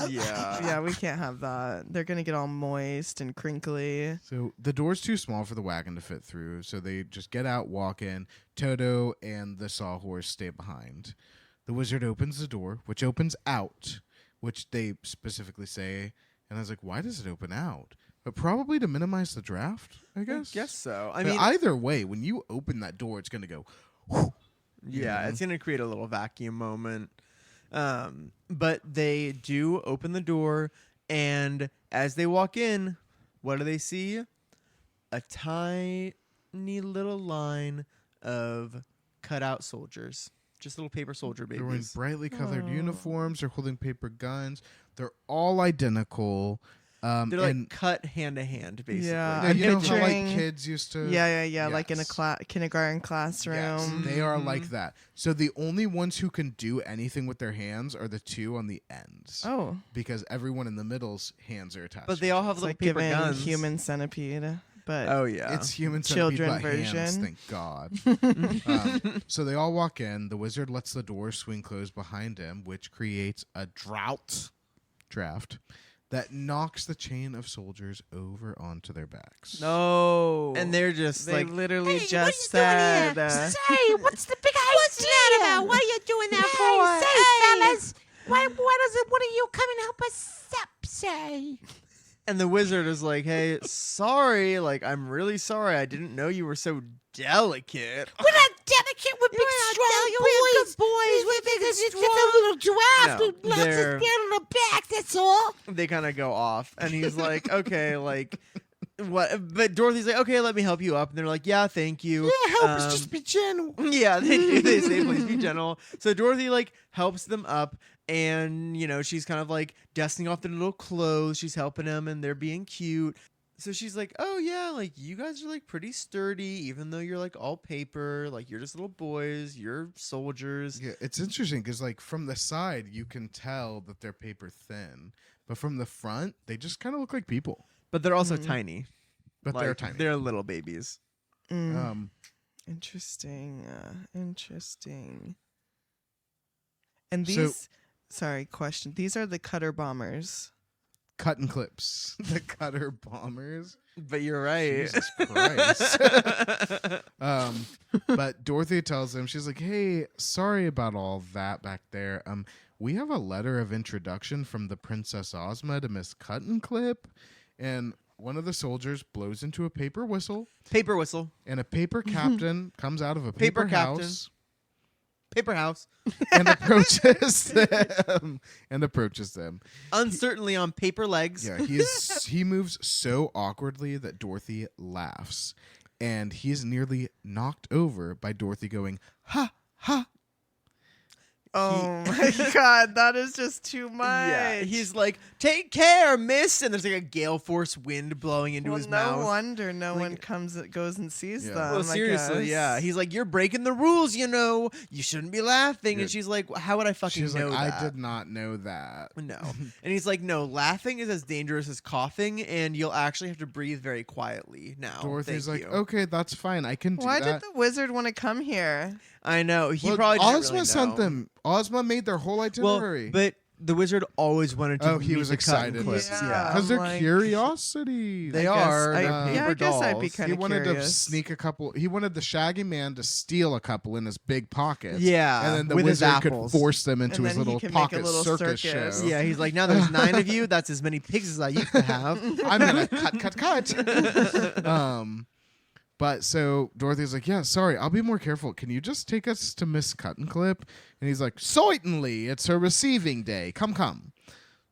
yeah, we can't have that. They're gonna get all moist and crinkly. So the door's too small for the wagon to fit through, so they just get out, walk in. Toto and the sawhorse stay behind. The wizard opens the door, which opens out, which they specifically say. And I was like, why does it open out? But probably to minimize the draft, I guess. Guess so. I But mean, either way, when you open that door, it's going to go. yeah, it's gonna create a little vacuum moment. But they do open the door, and as they walk in, what do they see? A tiny little line of cutout soldiers, just little paper soldier They're wearing babies. brightly colored uniforms. They're holding paper guns. They're all identical. They're like and cut hand to hand, basically. Yeah, now, I'm you know how like picturing- kids used to. Yeah, like in a Yes. kindergarten classroom. Yes, they are like that. So the only ones who can do anything with their hands are the two on the ends. Oh, Because everyone in the middle's hands are attached. But they all have it's little like paper giving guns. Human Centipede, but Oh yeah. It's human Children centipede, but hands, version. thank God. So they all walk in. The wizard lets the door swing closed behind him, which creates a draft that knocks the chain of soldiers over onto their backs. no, and they're just they like, literally Hey, just what are you doing said. here? Say, what's the big idea? What's that about? What are you doing that for? Say, fellas, what are you coming to help us up say? And the wizard is like, "Hey, sorry. Like, I'm really sorry. I didn't know you were so delicate." We're not delicate. We're big, strong boys. We're big and strong. A little giraffe No, who knocks us they're- down on the back. That's all. They kind of go off, and he's like, "Okay, like, what?" But Dorothy's like, "Okay, let me help you up." And they're like, "Yeah, thank you." Yeah, help us. Just be gentle. Yeah, they do. They say, "Please be gentle." So Dorothy like helps them up, and she's kind of like dusting off their little clothes. She's helping them, and they're being cute. So she's like, "Oh yeah, like you guys are like pretty sturdy, even though you're like all paper. Like you're just little boys. You're soldiers." Yeah, it's interesting because like from the side you can tell that they're paper thin, but from the front they just kind of look like people. But they're also tiny. But Like, they're tiny. They're little babies. Um, Interesting. Interesting. And So- these, sorry, question. These are the cutter bombers. cut and clips, the cutter bombers. But you're right. Jesus Christ. But Dorothy tells them, she's like, "Hey, sorry about all that back there. We have a letter of introduction from the Princess Ozma to Miss Cut and Clip." And one of the soldiers blows into a paper whistle, Paper whistle. and a paper captain comes out of a Paper paper captain. house Paper house. and approaches them. Uncertainly on paper legs. Yeah, he moves so awkwardly that Dorothy laughs, and he is nearly knocked over by Dorothy going, "Ha ha." Oh my god, that is just too much. Yeah, he's like, "Take care, miss," and there's like a gale force wind blowing into well, his no mouth. wonder no Like- one goes and sees Yeah. them. Well, I seriously, guess. yeah. He's like, "You're breaking the rules, you shouldn't be laughing." Yeah. And she's like, "How would I fucking She's know like, that?" "I did not know that." No. And he's like, "No, laughing is as dangerous as coughing, and you'll actually have to breathe very quietly now." Dorothy's Thank like, you. "Okay, that's fine. I can do Why that." did the wizard want to come here? I know. He Well, probably didn't Ozma really sent know. them. Ozma made their whole itinerary. Well, but the wizard always wanted to. Oh, he meet was the cut and excited. clips. Yeah. Yeah. because they're like- curiosity. They I guess are. I- They're yeah, paper I guess I'd be dolls. kind He of wanted curious. to sneak a couple. He wanted the Shaggy Man to steal a couple in his big pockets. Yeah, and then the with his wizard could apples. force them into And his then he little can make a pocket little circus circus. show. Yeah, he's like, "Now there's 9 of you. That's as many pigs as I used to have." I'm gonna cut. But so Dorothy's like, "Yeah, sorry, I'll be more careful. Can you just take us to Miss Cut and Clip?" And he's like, "Certainly, it's her receiving day. Come."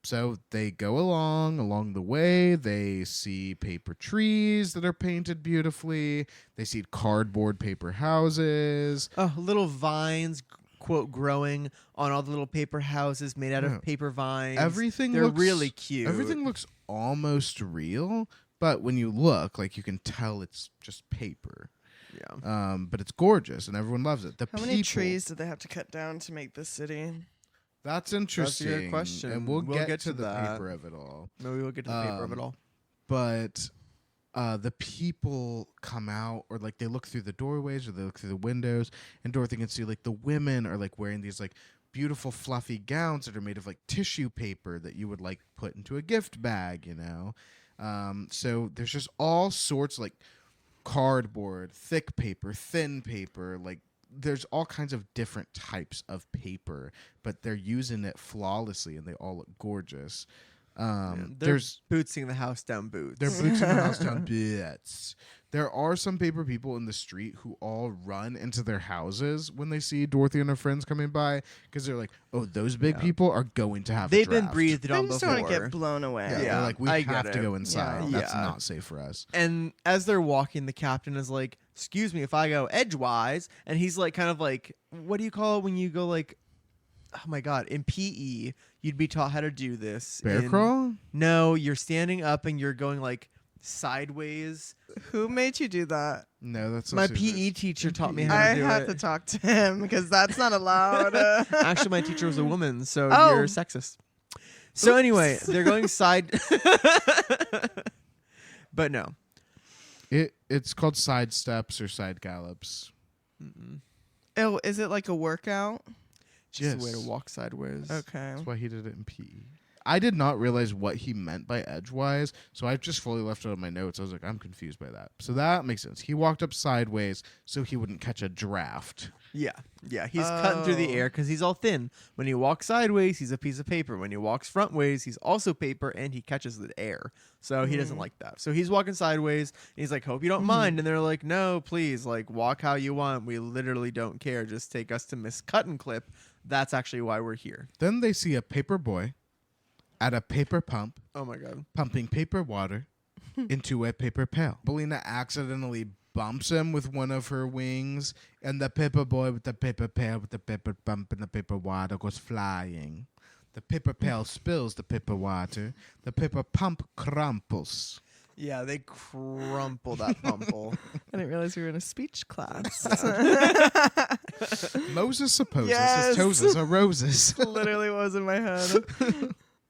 So they go along the way. They see paper trees that are painted beautifully. They see cardboard paper houses. Oh, little vines, quote, growing on all the little paper houses made out Yeah. of paper vines. Everything They're looks really cute. Everything looks almost real, but when you look, like you can tell it's just paper. Yeah. But it's gorgeous and everyone loves it. How many trees did they have to cut down to make this city? That's interesting. good question. And we'll get to the that. paper of it all. Maybe we'll get to the paper of it Um, all. But the people come out, or like they look through the doorways, or they look through the windows, and Dorothy can see like the women are like wearing these like beautiful fluffy gowns that are made of like tissue paper that you would like put into a gift bag, So there's just all sorts like cardboard, thick paper, thin paper, like there's all kinds of different types of paper, but they're using it flawlessly and they all look gorgeous. They're There's bootsing the house down boots. they're boots in the house down bits. There are some paper people in the street who all run into their houses when they see Dorothy and her friends coming by because they're like, "Oh, those big Yeah. people are going to have They've a been draft." breathed I on just before. don't want to get blown away. Yeah, Yeah, they're like, "We I have get to it. go inside. Yeah. That's Yeah. not safe for us." And as they're walking, the captain is like, "Excuse me if I go edgewise," and he's like, kind of like, what do you call it when you go like, oh my god, in PE you'd be taught how to do this. Bear In- crawl? No, you're standing up and you're going like sideways. Who made you do that? No, that's My not PE teacher taught me how I to do have it. to talk to him because that's not allowed. Actually, my teacher was a woman, so Oh. you're sexist. So anyway, they're going side. But no. It's called side steps or side gallops. Oh, is it like a workout? Just a way Yes. to walk sideways. Okay. That's why he did it in PE. I did not realize what he meant by edgewise, so I just fully left it on my notes. I was like, I'm confused by that. So that makes sense. He walked up sideways so he wouldn't catch a draft. Yeah, he's cutting through the Oh. air because he's all thin. When he walks sideways, he's a piece of paper. When he walks front ways, he's also paper, and he catches the air. So he doesn't like that. So he's walking sideways. And he's like, "Hope you don't mind." And they're like, "No, please, like walk how you want. We literally don't care. Just take us to Miss Cut and Clip. That's actually why we're here." Then they see a paper boy at a paper pump Oh my god. pumping paper water into a paper pail. Belina accidentally bumps him with one of her wings, and the paper boy with the paper pail with the paper pump and the paper water goes flying. The paper pail spills the paper water. The paper pump crumples. Yeah, they crumple that pumple. I didn't realize we were in a speech class. Moses supposes Yes. his toes are roses. Literally what was in my head.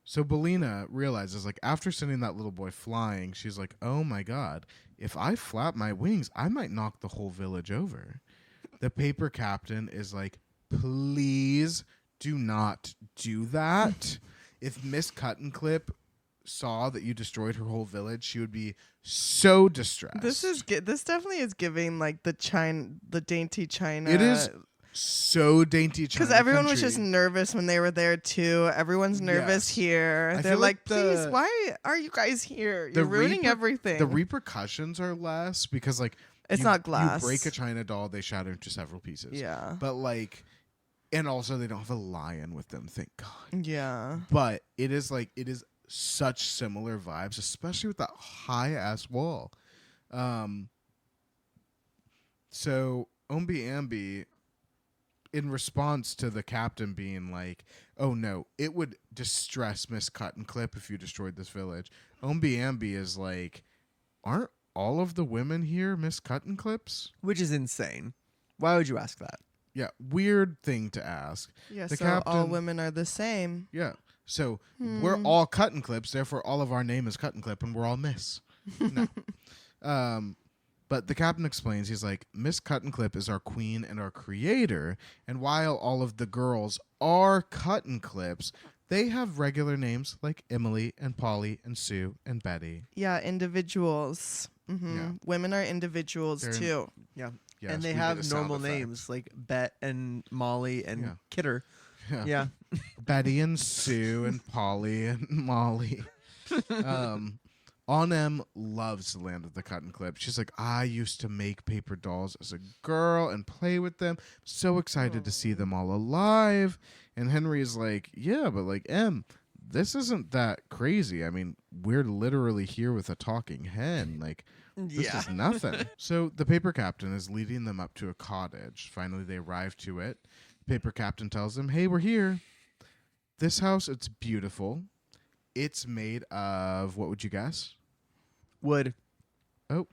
So Belina realizes, like, after sending that little boy flying, she's like, oh my god, if I flap my wings, I might knock the whole village over. The paper captain is like, please do not do that. If Miss Cut and Clip saw that you destroyed her whole village, she would be so distressed. This definitely is giving like the dainty China. It is so dainty China because everyone was country. just nervous when they were there too. Everyone's nervous Yes. here. I They're feel like, like please, the- why are you guys here? the You're ruining reper- everything. The repercussions are less because, like, It's you- not glass. You break a China doll, they shatter into several pieces. Yeah. But like, and also they don't have a lion with them, thank God. Yeah. But it is such similar vibes, especially with that high ass wall. So Ombi Ambi, in response to the captain being like, "Oh no, it would distress Miss Cut and Clip if you destroyed this village," Ombi Ambi is like, "Aren't all of the women here Miss Cut and Clips?" Which is insane. Why would you ask that? Yeah, weird thing to ask. Yeah. The So all captain- women are the same. Yeah. So we're all cut and clips, therefore all of our name is cut and clip, and we're all Miss. No. But the captain explains, he's like, Miss Cut and Clip is our queen and our creator, and while all of the girls are cut and clips, they have regular names like Emily and Polly and Sue and Betty. Yeah. Individuals. Yeah. Women are individuals They're- too. Yeah. Yes, and we they get have a sound normal effect. names like Bet and Molly and Yeah. Kidder. Yeah. Yeah. Betty and Sue and Polly and Molly. Onem loves the land of the cut and clip. She's like, I used to make paper dolls as a girl and play with them. So excited to see them all alive. And Henry is like, yeah, but like, this isn't that crazy. I mean, we're literally here with a talking hen. Like, this is nothing. So the paper captain is leading them up to a cottage. Finally, they arrive to it. Paper captain tells them, hey, we're here. This house, it's beautiful. It's made of, what would you guess? Wood. Oh,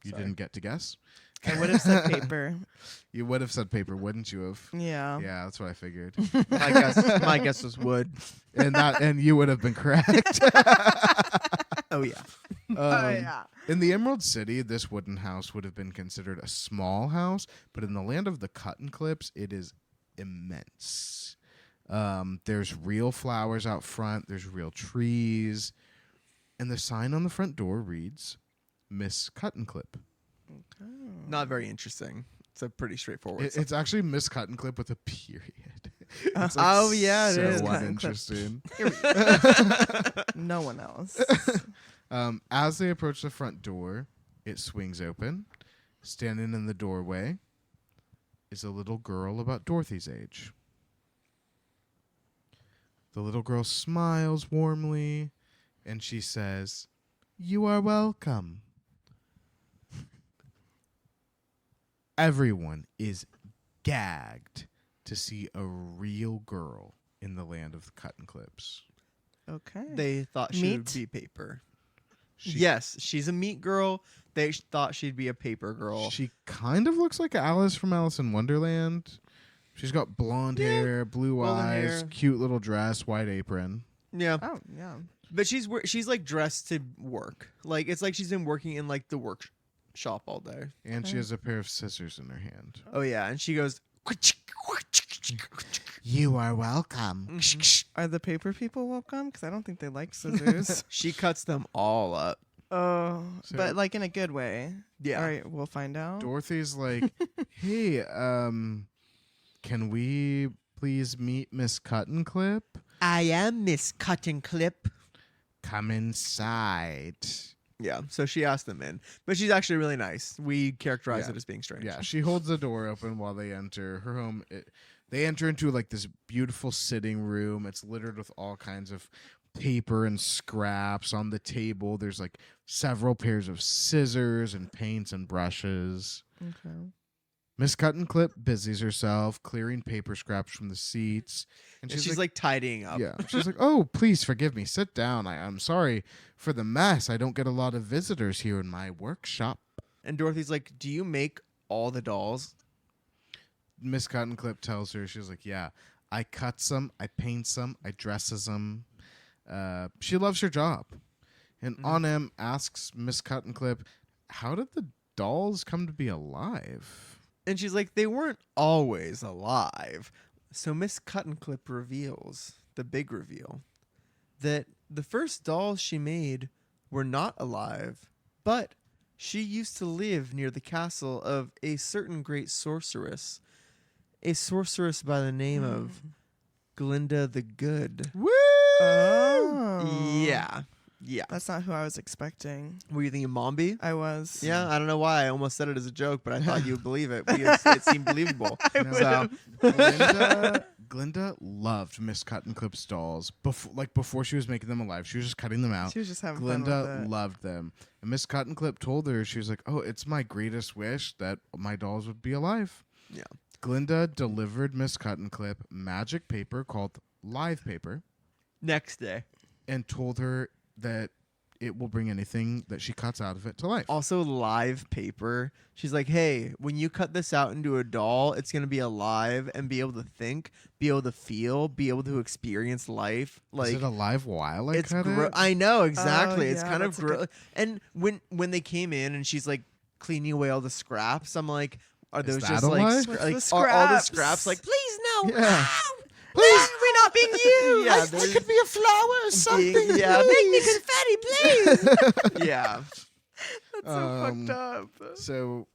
you Sorry. didn't get to guess. I would have said paper. You would have said paper, wouldn't you have? Yeah. Yeah, that's what I figured. My guess was wood. and you would have been correct. Oh yeah. Oh yeah. In the Emerald City, this wooden house would have been considered a small house, but in the land of the cut and clips, it is immense. There's real flowers out front. There's real trees. And the sign on the front door reads, Miss Cut and Clip. Not very interesting. It's a pretty straightforward. It's actually Miss Cut and Clip with a period. It's Oh, yeah, it so is. Cut and Clip. uninteresting. No one else. As they approach the front door, it swings open. Standing in the doorway is a little girl about Dorothy's age. The little girl smiles warmly, and she says, "You are welcome." Everyone is gagged to see a real girl in the land of the cut and clips. Okay. They thought she would Meat? be paper. She, Yes, she's a meat girl. They thought she'd be a paper girl. She kind of looks like Alice from Alice in Wonderland. She's got blonde hair, blue golden eyes, hair. cute little dress, white apron. Yeah, Oh yeah. but she's like dressed to work. Like it's like she's been working in like the workshop all day. And she has a pair of scissors in her hand. Oh yeah, and she goes You are welcome. Are the paper people welcome? Because I don't think they like scissors. She cuts them all up. Oh, So- but like in a good way. Yeah. All right, we'll find out. Dorothy's like, hey, can we please meet Miss Cuttenclip? I am Miss Cutting Clip. Come inside. Yeah, so she asked them in, but she's actually really nice. We characterize Yeah. it as being strange. Yeah, she holds the door open while they enter her home. They enter into like this beautiful sitting room. It's littered with all kinds of paper and scraps on the table. There's like several pairs of scissors and paints and brushes. Okay. Miss Cuttenclip busies herself clearing paper scraps from the seats, And she's like tidying up. yeah, she's like, "Oh, please forgive me. Sit down. I'm sorry for the mess. I don't get a lot of visitors here in my workshop." And Dorothy's like, "Do you make all the dolls?" Miss Cuttenclip tells her, she's like, "Yeah, I cuts them, I paints them, I dresses them." She loves her job. And Aunt asks Miss Cuttenclip, "How did the dolls come to be alive?" And she's like, "They weren't always alive." So Miss Cuttenclip reveals the big reveal that the first dolls she made were not alive, but she used to live near the castle of a certain great sorceress, a sorceress by the name of Glinda the Good. Woo! Oh. Yeah. Yeah. That's not who I was expecting. Were you thinking Mombi? I was. Yeah, I don't know why. I almost said it as a joke, but I thought you would believe it because it seemed believable. So, Glinda loved Miss Cuttenclip's dolls before she was making them alive. She was just cutting them out. She was just having fun Glinda with it. loved them. And Miss Cuttenclip told her, she was like, "Oh, it's my greatest wish that my dolls would be alive." yeah. Glinda delivered Miss Cuttenclip magic paper called live paper Next day. and told her that it will bring anything that she cuts out of it to life. Also, live paper. She's like, "Hey, when you cut this out into a doll, it's going to be alive and be able to think, be able to feel, be able to experience life." Like, Is it alive while I it's cut it? I know, exactly. It's yeah, kind of that's a good- And when they came in and she's like cleaning away all the scraps, I'm like, are Is those that just a like, lie? What's the are all the scraps? scraps like, Please no. Yeah. Please, We're not being used. Yeah, I there's- could be a flower or something. yeah, Make me please. confetti, please. yeah. That's so fucked up. So,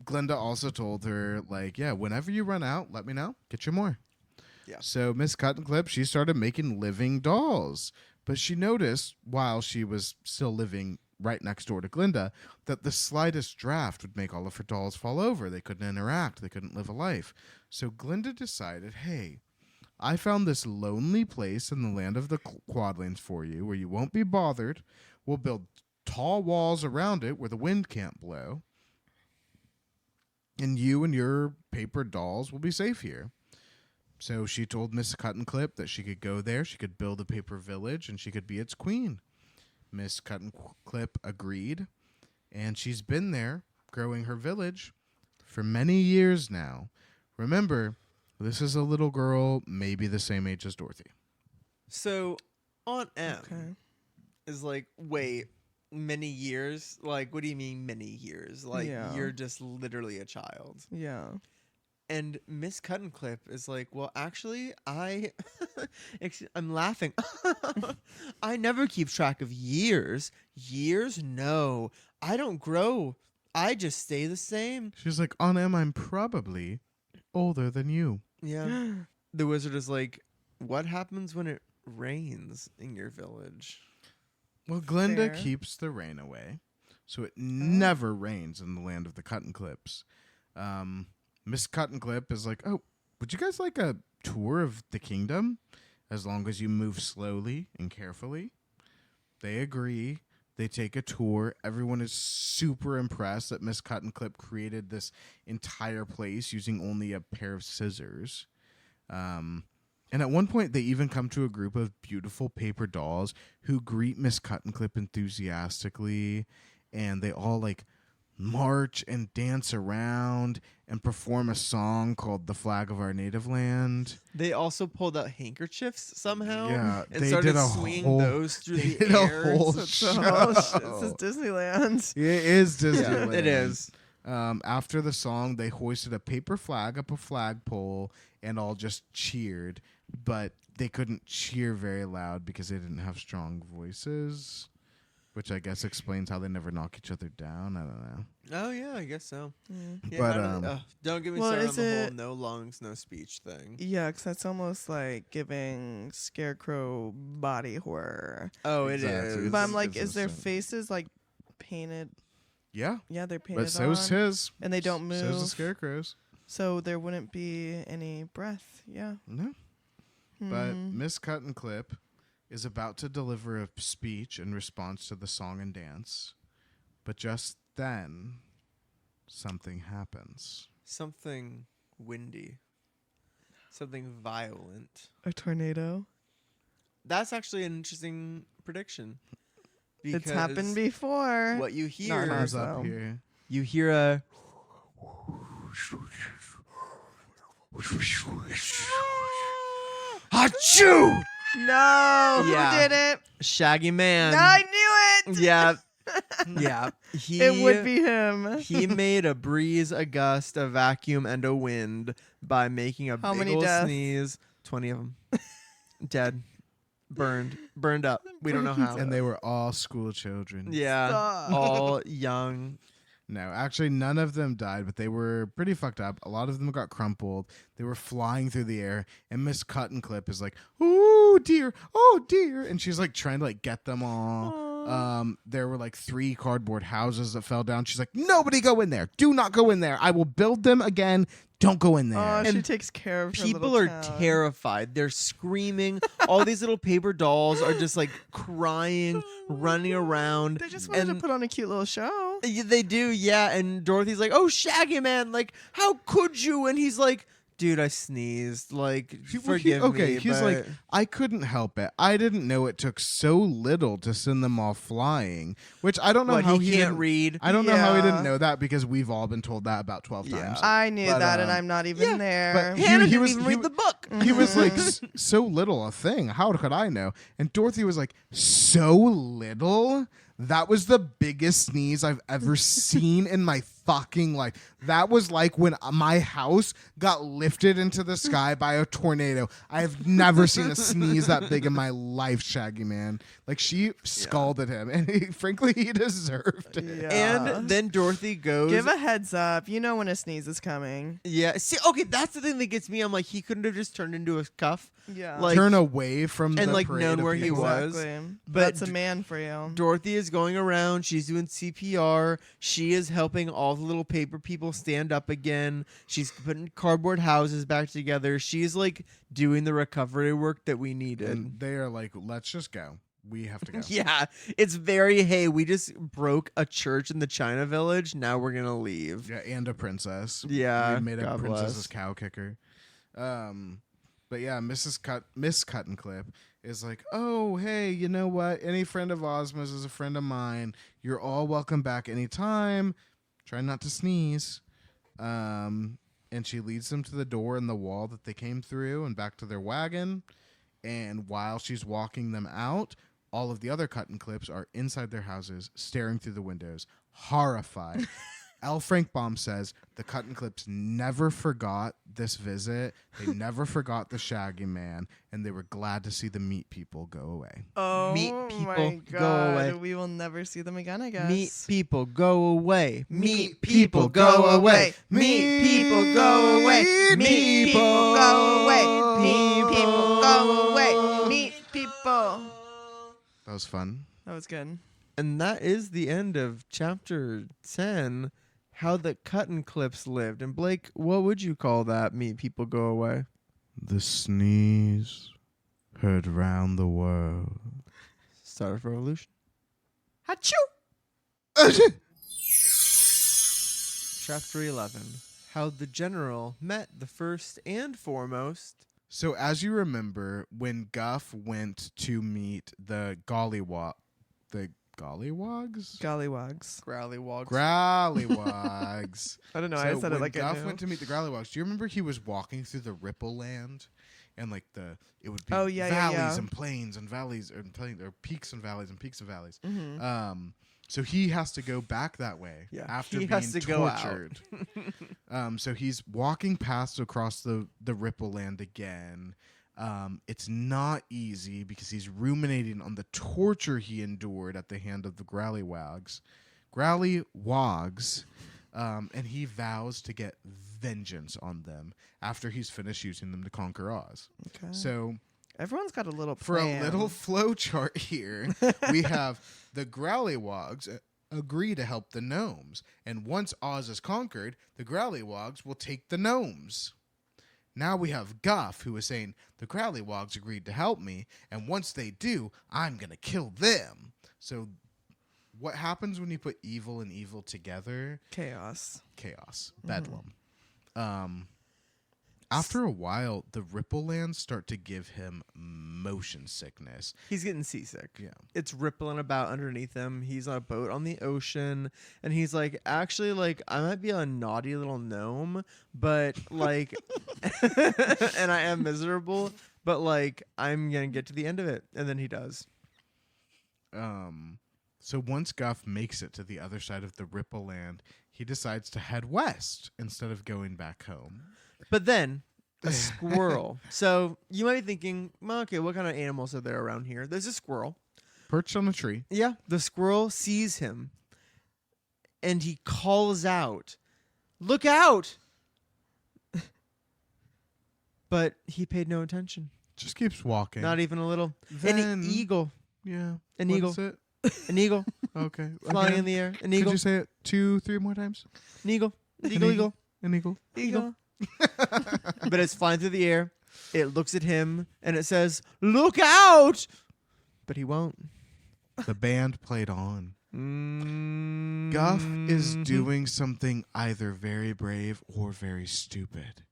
Glinda also told her, like, yeah, whenever you run out, let me know. Get you more. Yeah. So Miss Cuttenclip, she started making living dolls. But she noticed, while she was still living right next door to Glinda, that the slightest draft would make all of her dolls fall over. They couldn't interact. They couldn't live a life. So Glinda decided, hey, I found this lonely place in the land of the Quadlings for you where you won't be bothered. We'll build tall walls around it where the wind can't blow. And you and your paper dolls will be safe here. So she told Miss Cuttenclip that she could go there, she could build a paper village, and she could be its queen. Miss Cuttenclip agreed, and she's been there growing her village for many years now. Remember, this is a little girl, maybe the same age as Dorothy. So Aunt M Okay. is like, wait, many years? Like, what do you mean many years? Like, Yeah. you're just literally a child. Yeah. And Miss Cuttenclip is like, well, actually, I'm laughing. I never keep track of years. Years? No. I don't grow. I just stay the same. She's like, Aunt Em, I'm probably older than you. Yeah. The wizard is like, what happens when it rains in your village? Well, Glinda Fair. keeps the rain away, so it never rains in the land of the Cuttenclips. Miss Cuttenclip is like, oh, would you guys like a tour of the kingdom? As long as you move slowly and carefully. They agree. They take a tour. Everyone is super impressed that Miss Cuttenclip created this entire place using only a pair of scissors. And at one point, they even come to a group of beautiful paper dolls who greet Miss Cuttenclip enthusiastically, and they all like march and dance around and perform a song called "The Flag of Our Native Land." They also pulled out handkerchiefs somehow. Yeah, and they started did a swinging whole- those through they the did a air. whole So show. this is Disneyland. It is Yeah, Disneyland. it is. After the song, they hoisted a paper flag up a flagpole and all just cheered, but they couldn't cheer very loud because they didn't have strong voices, which I guess explains how they never knock each other down. I don't know. Oh yeah, I guess so. Yeah, But, don't get me Well, started on is the whole it- no lungs, no speech thing. Yeah, 'cause that's almost like giving Scarecrow body horror. Oh, it Exactly. is. It's- But I'm like, it's is their insane. faces like painted? Yeah, Yeah, they're painted but so's on, his. and they don't So's the move, scarecrows. so there wouldn't be any breath. Yeah. No. But Mhm. Miss Cut and Clip is about to deliver a speech in response to the song and dance. But just then, something happens. Something windy. Something violent. A tornado. That's actually an interesting prediction. It's happened because before. What you Not hear, ours. Cars up So- here. you hear a Achoo! No, Yeah. who did it? Shaggy Man. I knew it. Yeah. Yeah. It would be him. He made a breeze, a gust, a vacuum, and a wind by making a How big many ol' deaths? sneeze. 20 of them. Dead. Burned up. We don't know how. And they were all school children. Yeah. Stop. All young. No, actually, none of them died, but they were pretty fucked up. A lot of them got crumpled. They were flying through the air, and Miss Cut and Clip is like, "Oh dear, oh dear," and she's like trying to like get them all. There were like 3 cardboard houses that fell down. She's like, "Nobody go in there. Do not go in there. I will build them again. Don't go in there." Oh, she And takes care of her People little are town. terrified. They're screaming. All these little paper dolls are just like crying, running around. They just wanted to and- put on a cute little show. Yeah, they do, yeah. And Dorothy's like, "Oh, Shaggy Man, like, how could you?" And he's like, "Dude, I sneezed. Like, forgive me." He's like, but- "I couldn't help it. I didn't know it took so little to send them all flying." Which I don't know "What, how he he can't didn't- read." I don't know how he Yeah. didn't know that because we've all been told that about 12 Yeah. times. I knew But, that, and I'm not even yeah, there. but Hannah he didn't was- even he read w- the book. He was like so little a thing. How could I know? And Dorothy was like, "So little? That was the biggest sneeze I've ever seen in my fucking life. That was like when my house got lifted into the sky by a tornado. I have never seen a sneeze that big in my life, Shaggy Man." Like she scalded him, and frankly, he deserved it. Yeah. And then Dorothy goes. Give a heads up. You know when a sneeze is coming. Yeah. See, okay, that's the thing that gets me. I'm like, he couldn't have just turned into a cuff. Yeah. Like, Turn away from and, the like, parade known of where he people. was. Exactly. But That's a man for you. Dorothy is going around. She's doing CPR. She is helping all the little paper people stand up again. She's putting cardboard houses back together. She's like doing the recovery work that we needed. And they are like, "Let's just go. We have to go." Yeah, it's very, hey, we just broke a church in the China Village. Now we're gonna leave. Yeah, and a princess. Yeah, we made a God princess's bless. cow kicker. But yeah, Miss Cut and Clip is like, "Oh, hey, you know what? Any friend of Ozma's is a friend of mine. You're all welcome back anytime. Try not to sneeze." And she leads them to the door in the wall that they came through and back to their wagon. And while she's walking them out, all of the other Cut and Clips are inside their houses, staring through the windows, horrified. L. Frank Baum says the Cut and Clips never forgot this visit. They never forgot the Shaggy Man, and they were glad to see the meat people go away. Oh Meet my people, God. go away. We will never see them again, I guess. Meet people, go away. Meet people, go away. Meet people, go away. Meet people, go away. Meet people, go away. Meet people. That was fun. That was good. And that is the end of chapter 10, how the Cut and Clips lived. And Blake, what would you call that? Meet people, go away. The sneeze heard round the world. Start of Revolution. Achoo! Chapter 11, how the general met the first and foremost. So, as you remember, when Guff went to meet the Gollywogs? Gollywogs. Growlywogs. Growlywogs. I don't know. So I said it when like I Guff knew. went to meet the Growlywogs, do you remember he was walking through the Ripple Land, and like it would be Oh, yeah, yeah, valleys yeah. and plains and valleys and plains, or peaks and valleys and peaks and valleys. Mhm. So he has to go back that way Yeah, after he being has to go out. tortured. So he's walking past across the Ripple Land again. It's not easy because he's ruminating on the torture he endured at the hand of the Growlywogs. And he vows to get vengeance on them after he's finished using them to conquer Oz. Okay. So Everyone's got a little for plan. a little flow chart here, we have the Growlywogs agree to help the gnomes. And once Oz is conquered, the Growlywogs will take the gnomes. Now we have Guff, who is saying, the Growlywogs agreed to help me, and once they do, I'm going to kill them. So what happens when you put evil and evil together? chaos. Chaos. Bedlam. After a while, the Ripple Lands start to give him motion sickness. He's getting seasick. Yeah. It's rippling about underneath him. He's on a boat on the ocean, and he's like, actually, like, I might be a naughty little gnome, but like, and I am miserable, but like, I'm gonna get to the end of it, and then he does. So once Guff makes it to the other side of the Ripple Land, he decides to head west instead of going back home. But then a squirrel. So you might be thinking, well, okay, what kind of animals are there around here? There's a squirrel. Perched on a tree. Yeah, the squirrel sees him, and he calls out, "Look out!" But he paid no attention. Just keeps walking. Not even a little. Then- An eagle. Yeah. An What eagle. is it? An eagle. Okay. Flying Again? in the air. An Could eagle. you say it 2-3 more times? An eagle. An An eagle. eagle. Eagle. An eagle. Eagle. But it's flying through the air. It looks at him and it says, "Look out!" But he won't. The band played on. Mm-hmm. Guff is doing something either very brave or very stupid.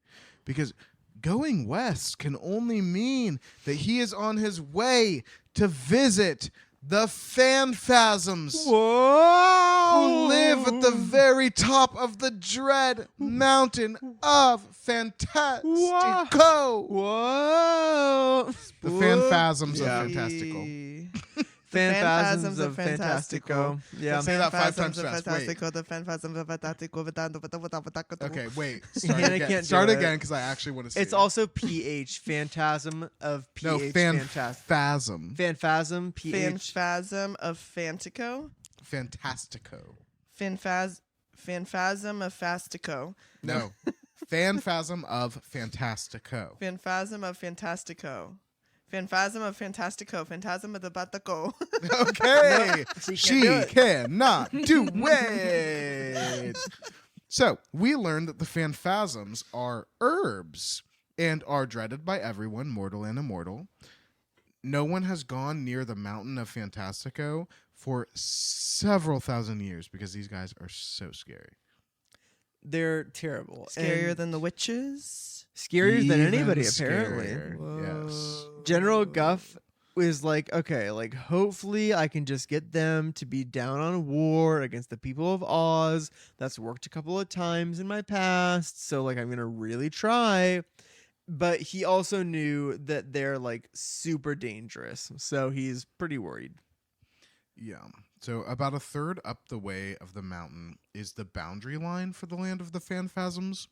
Because going west can only mean that he is on his way to visit the Phanphasms, Whoa! who live at the very top of the dread mountain of Fantastico. Whoa! The Phanphasms Yeah. of Fantastico. Phanphasms of Fantastico. Yeah. Say that 5 times Phanphasms of fast. Wait. Fantastico, the Phanphasms of Fantastico. Okay, wait. Hannah can't do Start it. again because I actually want to see It's it. also PH. Phantasm of PH. No, Fantastic. Phanphasm. Phanphasm. PH. Phanphasm of Fantico. Fantastico. Phanphasm of Fastico. No. Phanphasm of Fantastico. Phanphasm of Fantastico. Phanphasm of Fantastico. Phantasm of the Bataco. Okay. She can't do it. Cannot do it. So, we learned that the Phanphasms are herbs and are dreaded by everyone, mortal and immortal. No one has gone near the mountain of Fantastico for several thousand years because these guys are so scary. They're terrible. Scarier And than the witches. scarier than Even anybody, apparently. scarier. Yes. General Guff is like, okay, like hopefully I can just get them to be down on war against the people of Oz. That's worked a couple of times in my past, so like I'm gonna really try. But he also knew that they're like super dangerous, so he's pretty worried. Yeah. So about a third up the way of the mountain is the boundary line for the land of the Phanphasms.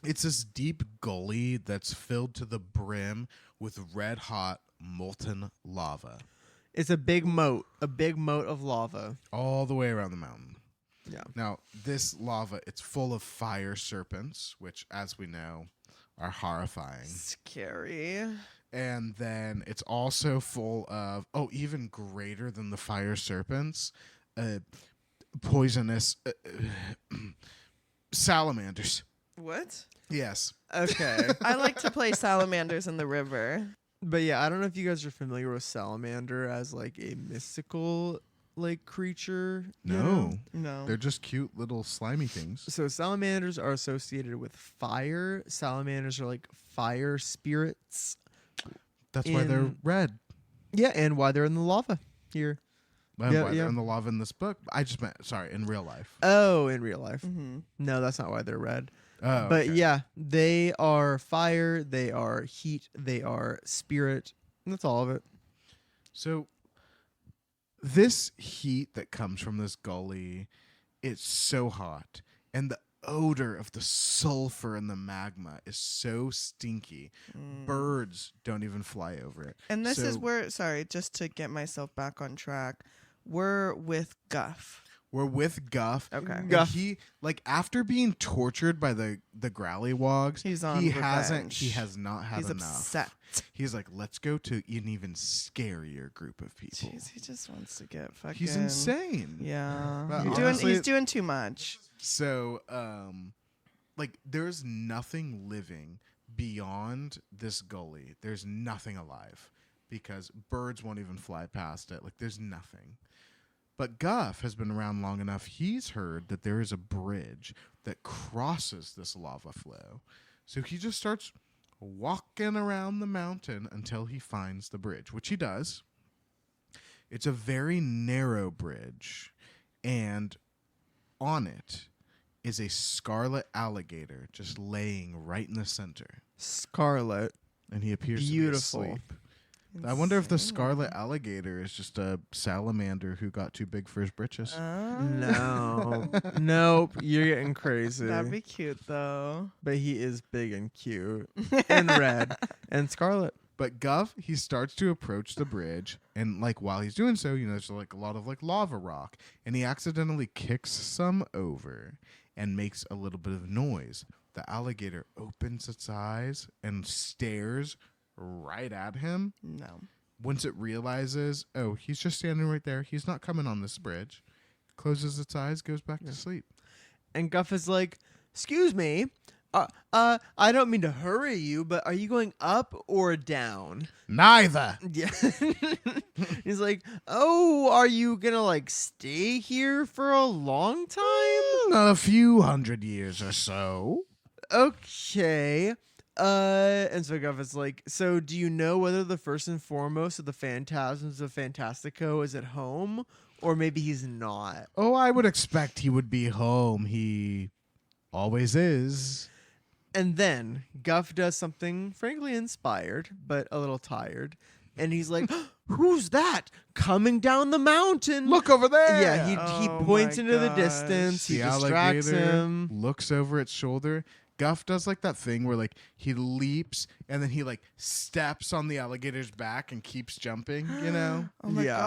It's this deep gully that's filled to the brim with red hot molten lava It's a big moat of lava. all the way around the mountain. Yeah. Now, this lava, it's full of fire serpents, which, as we know, are horrifying. Scary. And then it's also full of, even greater than the fire serpents, poisonous salamanders. What? Yes. Okay. I like to play salamanders in the river. But yeah, I don't know if you guys are familiar with salamander as like a mystical like creature. you know? No. No. They're just cute little slimy things. So salamanders are associated with fire. Salamanders are like fire spirits. That's why they're In- red. Yeah, and why they're in the lava here. And Yeah, why they're yeah. in the lava in this book. I just meant, in real life. Oh, in real life. Mm-hmm. No, that's not why they're red. Oh, But okay. yeah, they are fire, they are heat, they are spirit. And that's all of it. So this heat that comes from this gully, it's so hot, and the odor of the sulfur and the magma is so stinky. Birds don't even fly over it. And this is So where, sorry, just to get myself back on track, we're with Guff. we're with Guff. Okay. And Guff. he, like, after being tortured by the Growlywogs, He's on he revenge. has not had He's enough. upset. He's like, let's go to an even scarier group of people. Jeez, he just wants to get fucking. He's insane. Yeah. But He's honestly- doing too much. So, like, there's nothing living beyond this gully. There's nothing alive because birds won't even fly past it. Like, there's nothing. But Guff has been around long enough. He's heard that there is a bridge that crosses this lava flow. So he just starts walking around the mountain until he finds the bridge, which he does. It's a very narrow bridge, and on it is a scarlet alligator just laying right in the center. Scarlet. And he appears Beautiful. to be asleep. I wonder if the scarlet alligator is just a salamander who got too big for his britches. No. Nope. You're getting crazy. That'd be cute though. But he is big and cute. And red. And scarlet. But Guff, he starts to approach the bridge, and like while he's doing so, there's like a lot of like lava rock, and he accidentally kicks some over and makes a little bit of noise. The alligator opens its eyes and stares right at him. No. Once it realizes, oh, he's just standing right there, he's not coming on this bridge, closes its eyes, goes back to sleep. And Guff is like, excuse me. I don't mean to hurry you, but are you going up or down? Neither. Yeah. He's like, oh, are you gonna like stay here for a long time? Not a few hundred years or so. Okay. And so Guff is like, so do you know whether the first and foremost of the phantasms of Fantastico is at home? Or maybe he's not. Oh, I would expect he would be home. He always is. And then Guff does something frankly inspired, but a little tired. And he's like, who's that coming down the mountain? Look over there. Yeah, he Oh points my into the gosh. distance. He The distracts alligator him. looks over its shoulder. Guff does like that thing where like he leaps and then he like steps on the alligator's back and keeps jumping, Oh my Yeah.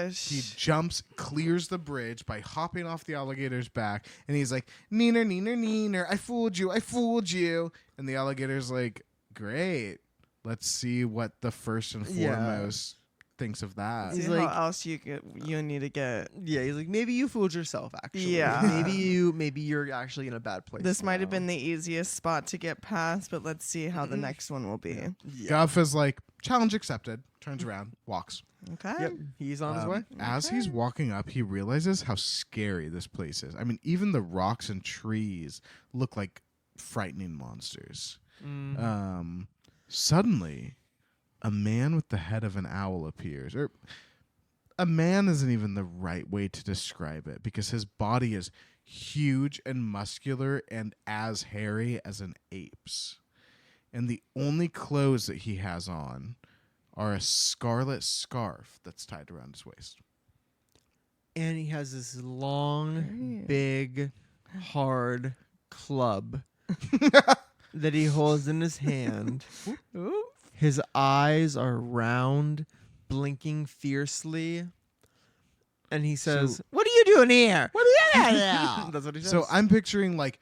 gosh. He jumps, clears the bridge by hopping off the alligator's back, and he's like, "Neener, neener, neener, I fooled you, I fooled you." And the alligator's like, "Great, let's see what the first and Yeah. foremost thinks of that." See He's how like- else you need to get. Yeah, he's like, maybe you fooled yourself, actually. Yeah. Maybe you're actually in a bad place. This might have now. been the easiest spot to get past, but let's see how the next one will be. Yeah. Guff is like, "Challenge accepted." Turns around, walks. Okay. Yep, he's on his way. As he's walking up, he realizes how scary this place is. I mean, even the rocks and trees look like frightening monsters. Suddenly, a man with the head of an owl appears. Or a man isn't even the right way to describe it because his body is huge and muscular and as hairy as an ape's. And the only clothes that he has on are a scarlet scarf that's tied around his waist. And he has this long, Great. big, hard club that he holds in his hand. Ooh. His eyes are round, blinking fiercely. And he says, "What are you doing here?" What are you doing here? That's what he says. So I'm picturing like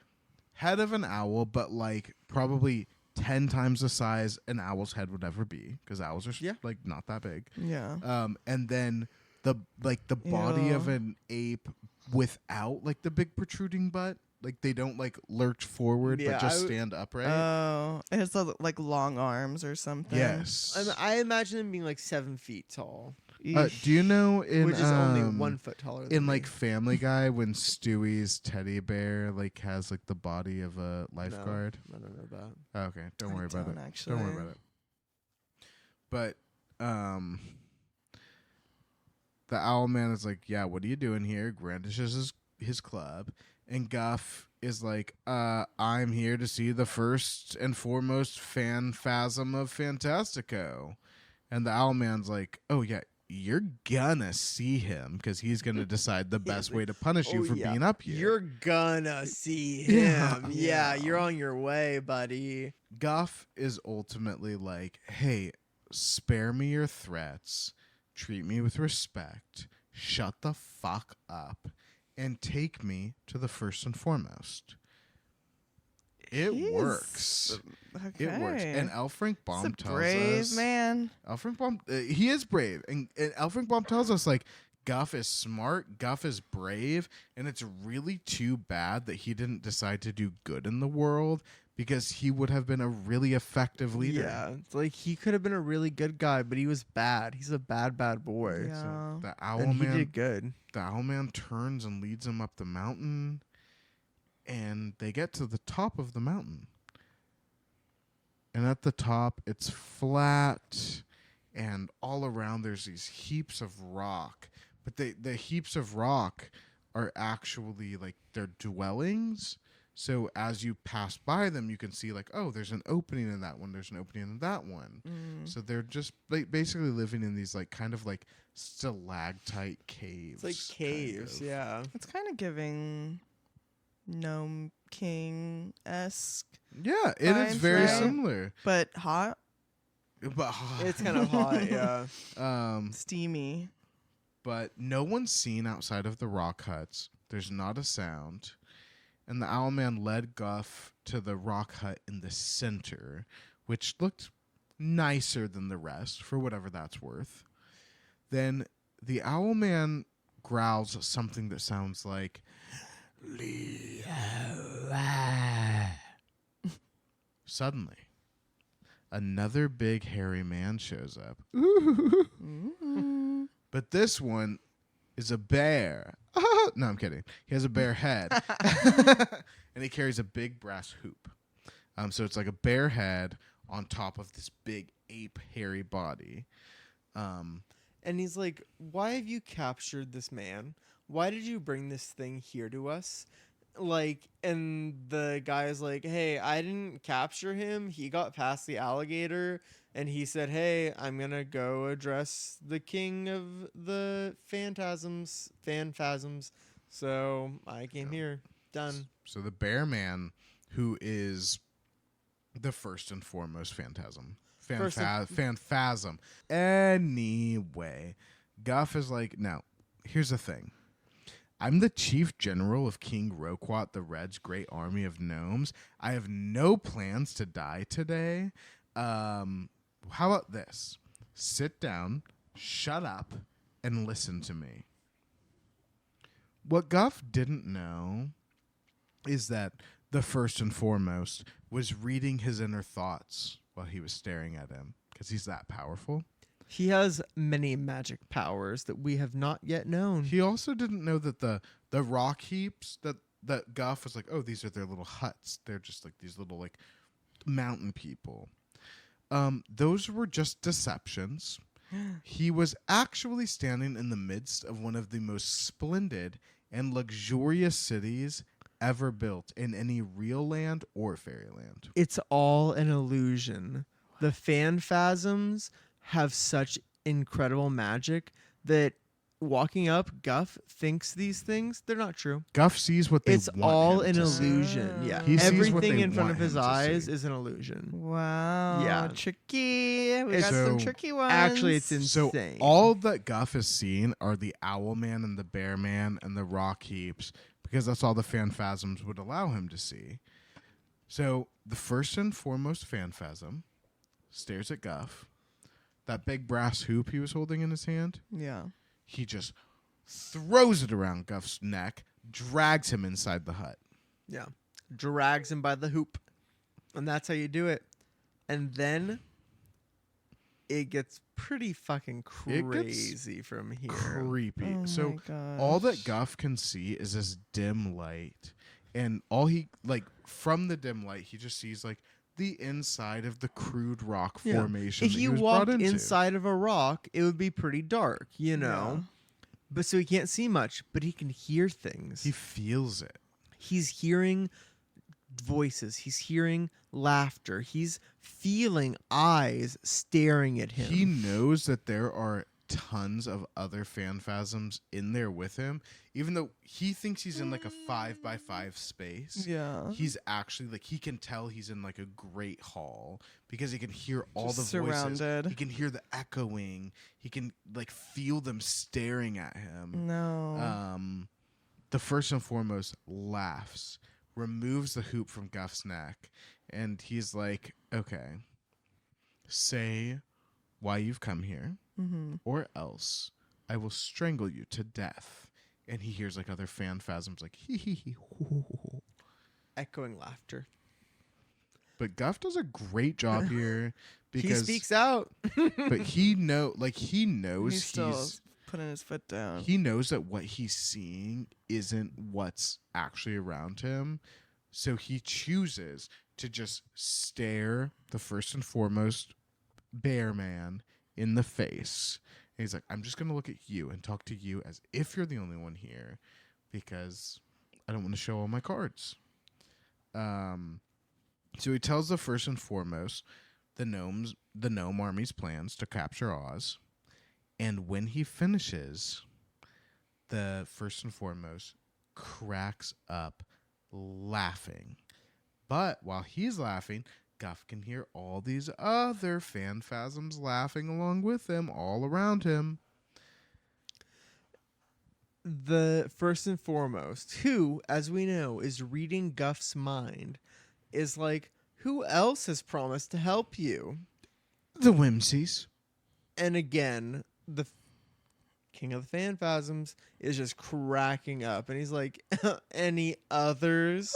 head of an owl, but like probably 10 times the size an owl's head would ever be because owls are Yeah. like not that big. Yeah. And then the body of Ew. an ape without like the big protruding butt. Like they don't like lurch forward, Yeah, but just I stand upright. Oh, it has like long arms or something. yes. I imagine him being like 7 feet tall, Eesh. Do you know in which is only 1 1 foot taller than in me. like Family Guy when Stewie's teddy bear like has like the body of a lifeguard? I don't know that. Oh, okay, don't I worry about it. don't actually. Don't worry about it. But the owl man is like, "Yeah, what are you doing here?" Brandishes his club, and Guff is like, "I'm here to see the first and foremost phantasm of Fantastico." And the owl man's like, "Oh yeah, you're gonna see him because he's gonna decide the best way to punish you for being up here. You're gonna see Yeah. him. Yeah, you're on your way, buddy. Guff is ultimately like, hey, spare me your threats, treat me with respect, shut the fuck up, and take me to the first and foremost. It He's- works. Okay. It works. And L. Frank He's Baum a tells brave us, man. L. Frank Baum, he is brave, and L. Frank Baum tells us like Guff is smart, Guff is brave, and it's really too bad that he didn't decide to do good in the world because he would have been a really effective leader. Yeah, it's like he could have been a really good guy, but he was bad. He's a bad boy. Yeah. So the owl And he man, did good. the owl man turns and leads him up the mountain, and they get to the top of the mountain. And at the top, it's flat, and all around there's these heaps of rock. But the heaps of rock are actually like they're dwellings. So as you pass by them, you can see like, oh, there's an opening in that one. There's an opening in that one. So they're just basically living in these like kind of like stalactite caves. It's like caves, kind of. yeah. It's kind of giving Gnome King-esque, Yeah, it is Vibes, very right? similar. but hot, But It's kind of hot, yeah. steamy. but no one's seen outside of the rock huts. There's not a sound. And the owl man led Guff to the rock hut in the center, which looked nicer than the rest, for whatever that's worth. Then the owl man growls something that sounds like suddenly another big hairy man shows up. But this one is a bear. No, I'm kidding. He has a bear head. And he carries a big brass hoop. So it's like a bear head on top of this big ape hairy body. And he's like, why have you captured this man? Why did you bring this thing here to us? Like, and the guy's like, hey, I didn't capture him. He got past the alligator, and he said, hey, I'm going to go address the king of the phantasms. So I came here. Done. So the bear man, who is the first and foremost phantasm. Phantasm. Anyway, Guff is like, no, here's the thing. I'm the chief general of King Roquat the Red's great army of gnomes. I have no plans to die today. How about this? Sit down, shut up, and listen to me. What Guff didn't know is that the first and foremost was reading his inner thoughts while he was staring at him, because he's that powerful. He has many magic powers that we have not yet known. He also didn't know that the rock heaps that Guff was like, oh, these are their little huts. They're just like these little like mountain people. Those were just deceptions. He was actually standing in the midst of one of the most splendid and luxurious cities ever built in any real land or fairyland. It's all an illusion. The phantasms have such incredible magic that walking up, Guff thinks these things. They're not true. Guff sees what they It's want all him an to see. illusion. Yeah. He sees what Everything they in front want of his him to eyes see. is an illusion. Wow. Yeah. Tricky. We It's- got some So, tricky ones. Actually, it's So insane. all that Guff is seeing are the owl man and the bear man and the rock heaps, because that's all the phantasms would allow him to see. So the first and foremost phantasm stares at Guff. That big brass hoop he was holding in his hand, Yeah. he just throws it around Guff's neck, drags him inside the hut. Yeah. Drags him by the hoop. And that's how you do it. And then it gets pretty fucking It gets crazy from here. Creepy. Oh So my all that gosh. Guff can see is this dim light. And all he, like, from the dim light, he just sees, like, the inside of the crude rock Yeah. formation. If that he you was walked brought into. inside of a rock, it would be pretty dark, you know? Yeah. But so he can't see much, but he can hear things. He feels it. He's hearing voices. He's hearing laughter. He's feeling eyes staring at him. He knows that there are tons of other phantasms in there with him, even though he thinks he's in like a 5x5 space. Yeah. He's actually like, he can tell he's in like a great hall because he can hear all Just the voices. surrounded. He can hear the echoing. He can like feel them staring at him. No. The first and foremost laughs, removes the hoop from Guff's neck, and he's like, okay, say why you've come here, or else I will strangle you to death. And he hears like other phantasms like hee hee hee hoo, hoo, hoo, hoo. Echoing laughter. But Guff does a great job here He because speaks out. but he knows He's still putting his foot down. he knows that what he's seeing isn't what's actually around him. So he chooses to just stare the first and foremost bear man in the face. And he's like, I'm just going to look at you and talk to you as if you're the only one here because I don't want to show all my cards. So he tells the first and foremost the gnome army's plans to capture Oz. And when he finishes, the first and foremost cracks up laughing. But while he's laughing, Guff can hear all these other phantasms laughing along with him all around him. The first and foremost, who, as we know, is reading Guff's mind, is like, who else has promised to help you? The Whimsies. And again, the king of the phantasms is just cracking up, and he's like, any others?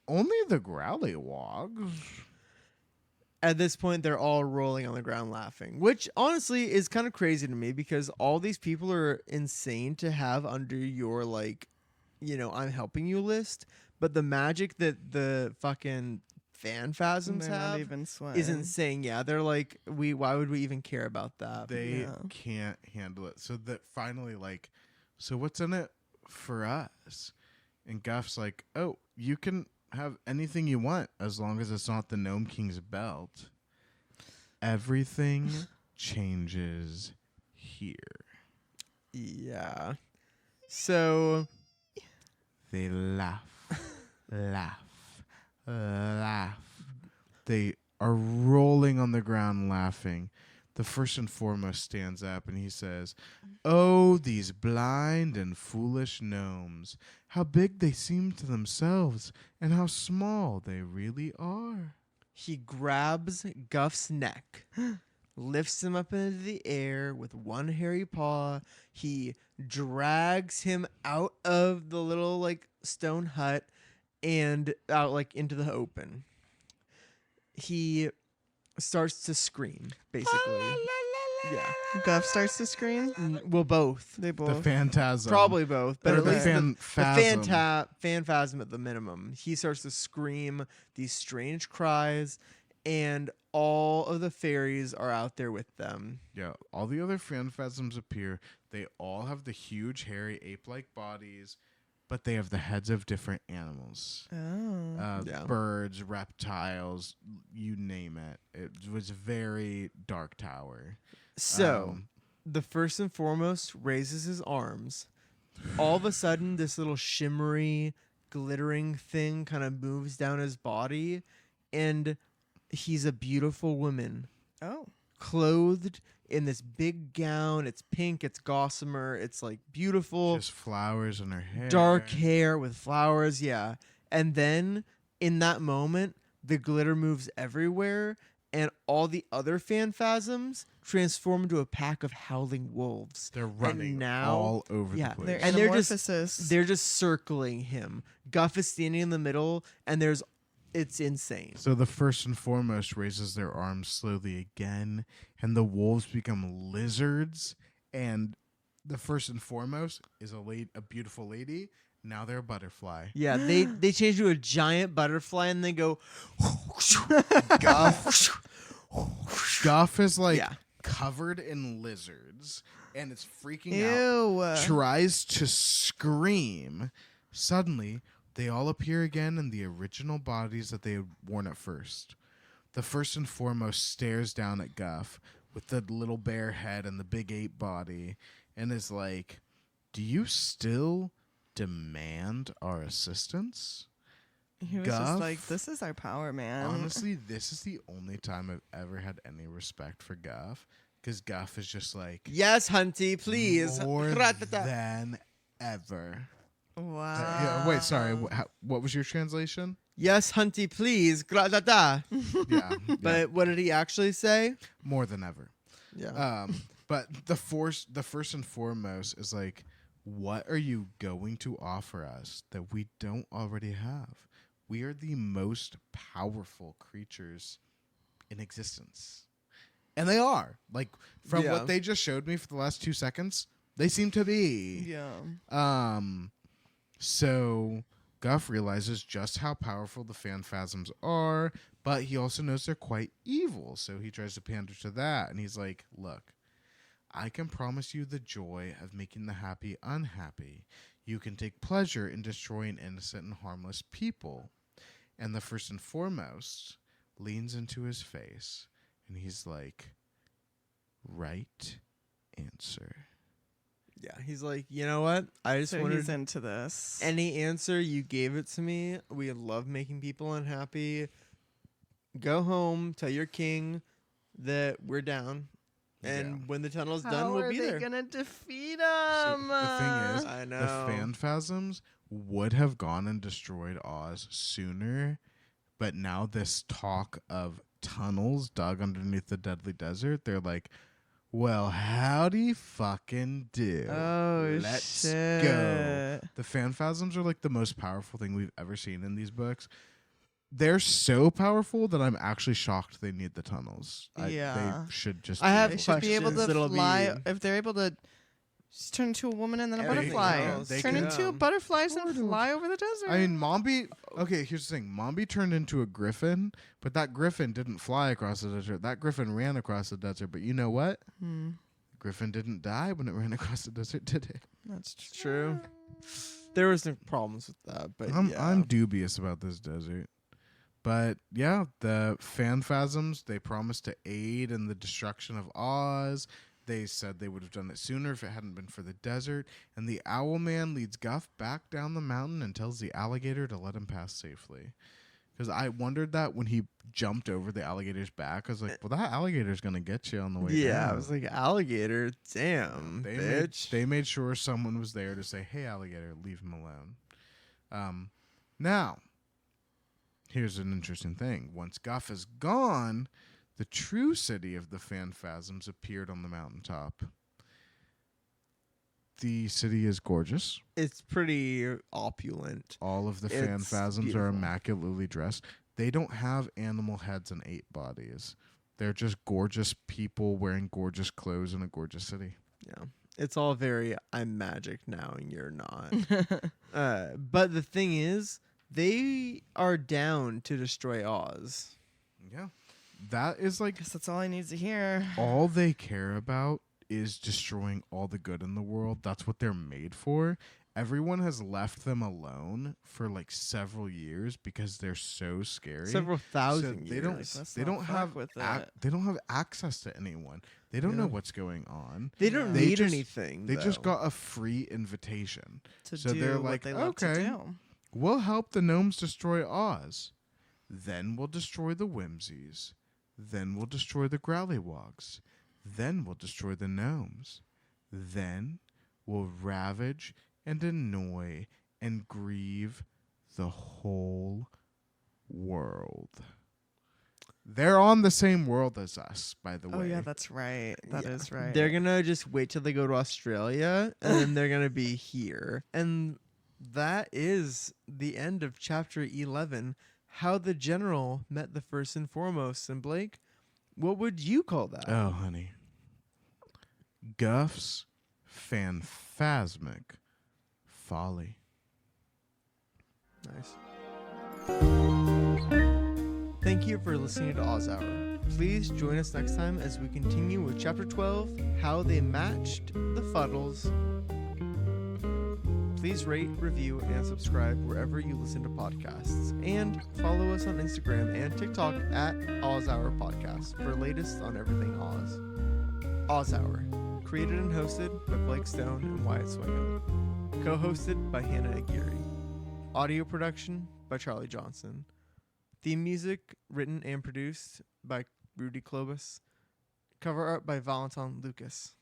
Only the Growlywogs. At this point, they're all rolling on the ground laughing, which honestly is kind of crazy to me because all these people are insane to have under your, like, I'm helping you list. But the magic that the fucking phantasms They're not have even sweating. is insane. Yeah, they're like, why would we even care about that? They Yeah. can't handle it. So that finally, like, so what's in it for us? And Guff's like, oh, you can have anything you want as long as it's not the Gnome King's belt. Everything changes here. Yeah. So They laugh, laugh, laugh. They are rolling on the ground laughing. The first and foremost stands up and he says, oh, these blind and foolish gnomes, how big they seem to themselves and how small they really are. he grabs Guff's neck, lifts him up into the air with one hairy paw. He drags him out of the little, like, stone hut and out, like, into the open. He starts to scream, basically. Yeah. Guff starts to scream. Well, both. They The both. phantasm. Probably both, but Or at the least phantasm. phantasm at the minimum. He starts to scream these strange cries, and all of the fairies are out there with them. Yeah, all the other phantasms appear. They all have the huge, hairy, ape-like bodies, but they have the heads of different animals. Oh. Yeah. Birds, reptiles, you name it. It was very Dark Tower. So, the first and foremost raises his arms. All of a sudden, this little shimmery, glittering thing kind of moves down his body, and he's a beautiful woman, Oh. clothed in this big gown. It's pink, it's gossamer, it's like beautiful. Just flowers in her hair. Dark hair with flowers, yeah. And then in that moment, the glitter moves everywhere, and all the other phantasms transform into a pack of howling wolves. They're running now- all over yeah, the place. They're And they're just- anamorphosis. They're just circling him. Guff is standing in the middle, and it's insane. So the first and foremost raises their arms slowly again, and the wolves become lizards. And the first and foremost is a beautiful lady. Now they're a butterfly. Yeah, they change to a giant butterfly, and they go. Guff is like Yeah. covered in lizards, and it's freaking out. Ew. Tries to scream. Suddenly, they all appear again in the original bodies that they had worn at first. The first and foremost stares down at Guff, with the little bear head and the big ape body, and is like, "Do you still demand our assistance?" He was Guff? just like, "This is our power, man." Honestly, this is the only time I've ever had any respect for Guff, because Guff is just like, Yes, Hunty, please. more Ra-ta-ta. than ever. Wow. Yeah, wait, sorry. What was your translation? Yes, Hunty, please. Gra-ta-ta. Yeah, But what did he actually say? more than ever. Yeah. But the first and foremost is like, what are you going to offer us that we don't already have? We are the most powerful creatures in existence. And they are. Like, from Yeah. what they just showed me for the last 2 seconds, they seem to be. Yeah. So Guff realizes just how powerful the Phanphasms are, but he also knows they're quite evil, so he tries to pander to that, and he's like, look, I can promise you the joy of making the happy unhappy. You can take pleasure in destroying innocent and harmless people. And the first and foremost leans into his face, and he's like, right answer. Yeah. He's like, you know what? I just So wanted he's into this. any answer. You gave it to me. We love making people unhappy. Go home. Tell your king that we're down. And Yeah. when the tunnel's How done, we'll are be they there. gonna defeat So him? the thing is, I the know. Phanphasms would have gone and destroyed Oz sooner, but now this talk of tunnels dug underneath the deadly desert, they're like, well, howdy fucking do. Oh, Let's shit. go. The Phanphasms are like the most powerful thing we've ever seen in these books. They're so powerful that I'm actually shocked they need the tunnels. Yeah. They should just I be have They able should be able questions to that'll fly. be- If they're able to just turn into a woman and then a Everything butterfly. else. They Turn could- into butterflies and fly over the desert. I mean, Mombi. Okay, here's the thing. Mombi turned into a griffin, but that griffin didn't fly across the desert. That griffin ran across the desert. But you know what? Griffin didn't die when it ran across the desert, did it? That's True. There was some problems with that, but I'm dubious about this desert. But yeah, the Phanphasms, they promised to aid in the destruction of Oz. They said they would have done it sooner if it hadn't been for the desert. And the Owl Man leads Guff back down the mountain and tells the alligator to let him pass safely. Because I wondered that when he jumped over the alligator's back. I was like, well, that alligator's going to get you on the way down. yeah. I was like, alligator, damn, bitch. They made sure someone was there to say, hey, alligator, leave him alone. Now, here's an interesting thing. Once Guff is gone, the true city of the Phanphasms appeared on the mountaintop. The city is gorgeous. It's pretty opulent. All of the It's Phanphasms beautiful. are immaculately dressed. They don't have animal heads and ape bodies. They're just gorgeous people wearing gorgeous clothes in a gorgeous city. Yeah. It's all very, I'm magic now and you're not. But the thing is, they are down to destroy Oz. Yeah. That is like guess that's all I need to hear. all they care about is destroying all the good in the world. That's what they're made for. Everyone has left them alone for like several years because they're so scary. Several thousand they years. don't. Let's They not don't fuck have. with They don't have access to anyone. They don't Yeah. know what's going on. They don't They need just- anything. They just though. got a free invitation. To So do they're what like, they love to okay. do. We'll help the gnomes destroy Oz. Then we'll destroy the Whimsies. Then we'll destroy the Growlywogs. Then we'll destroy the gnomes. Then we'll ravage and annoy and grieve the whole world. They're on the same world as us, by the way. Oh yeah, that's right. That is Yeah. right. They're gonna just wait till they go to Australia, and then they're gonna be here. And that is the end of chapter 11. How the general met the first and foremost. And Blake, what would you call that? Oh, honey. Guff's phanphasmic folly. Nice. Thank you for listening to Oz Hour. Please join us next time as we continue with chapter 12, How They Matched the Fuddles. Please rate, review, and subscribe wherever you listen to podcasts. And follow us on Instagram and TikTok at Oz Hour Podcast for latest on everything Oz. Oz Hour, created and hosted by Blake Stone and Wyatt Swingle. Co-hosted by Hannah Aguirre. Audio production by Charlie Johnson. Theme music written and produced by Rudy Klobus. Cover art by Valentin Lucas.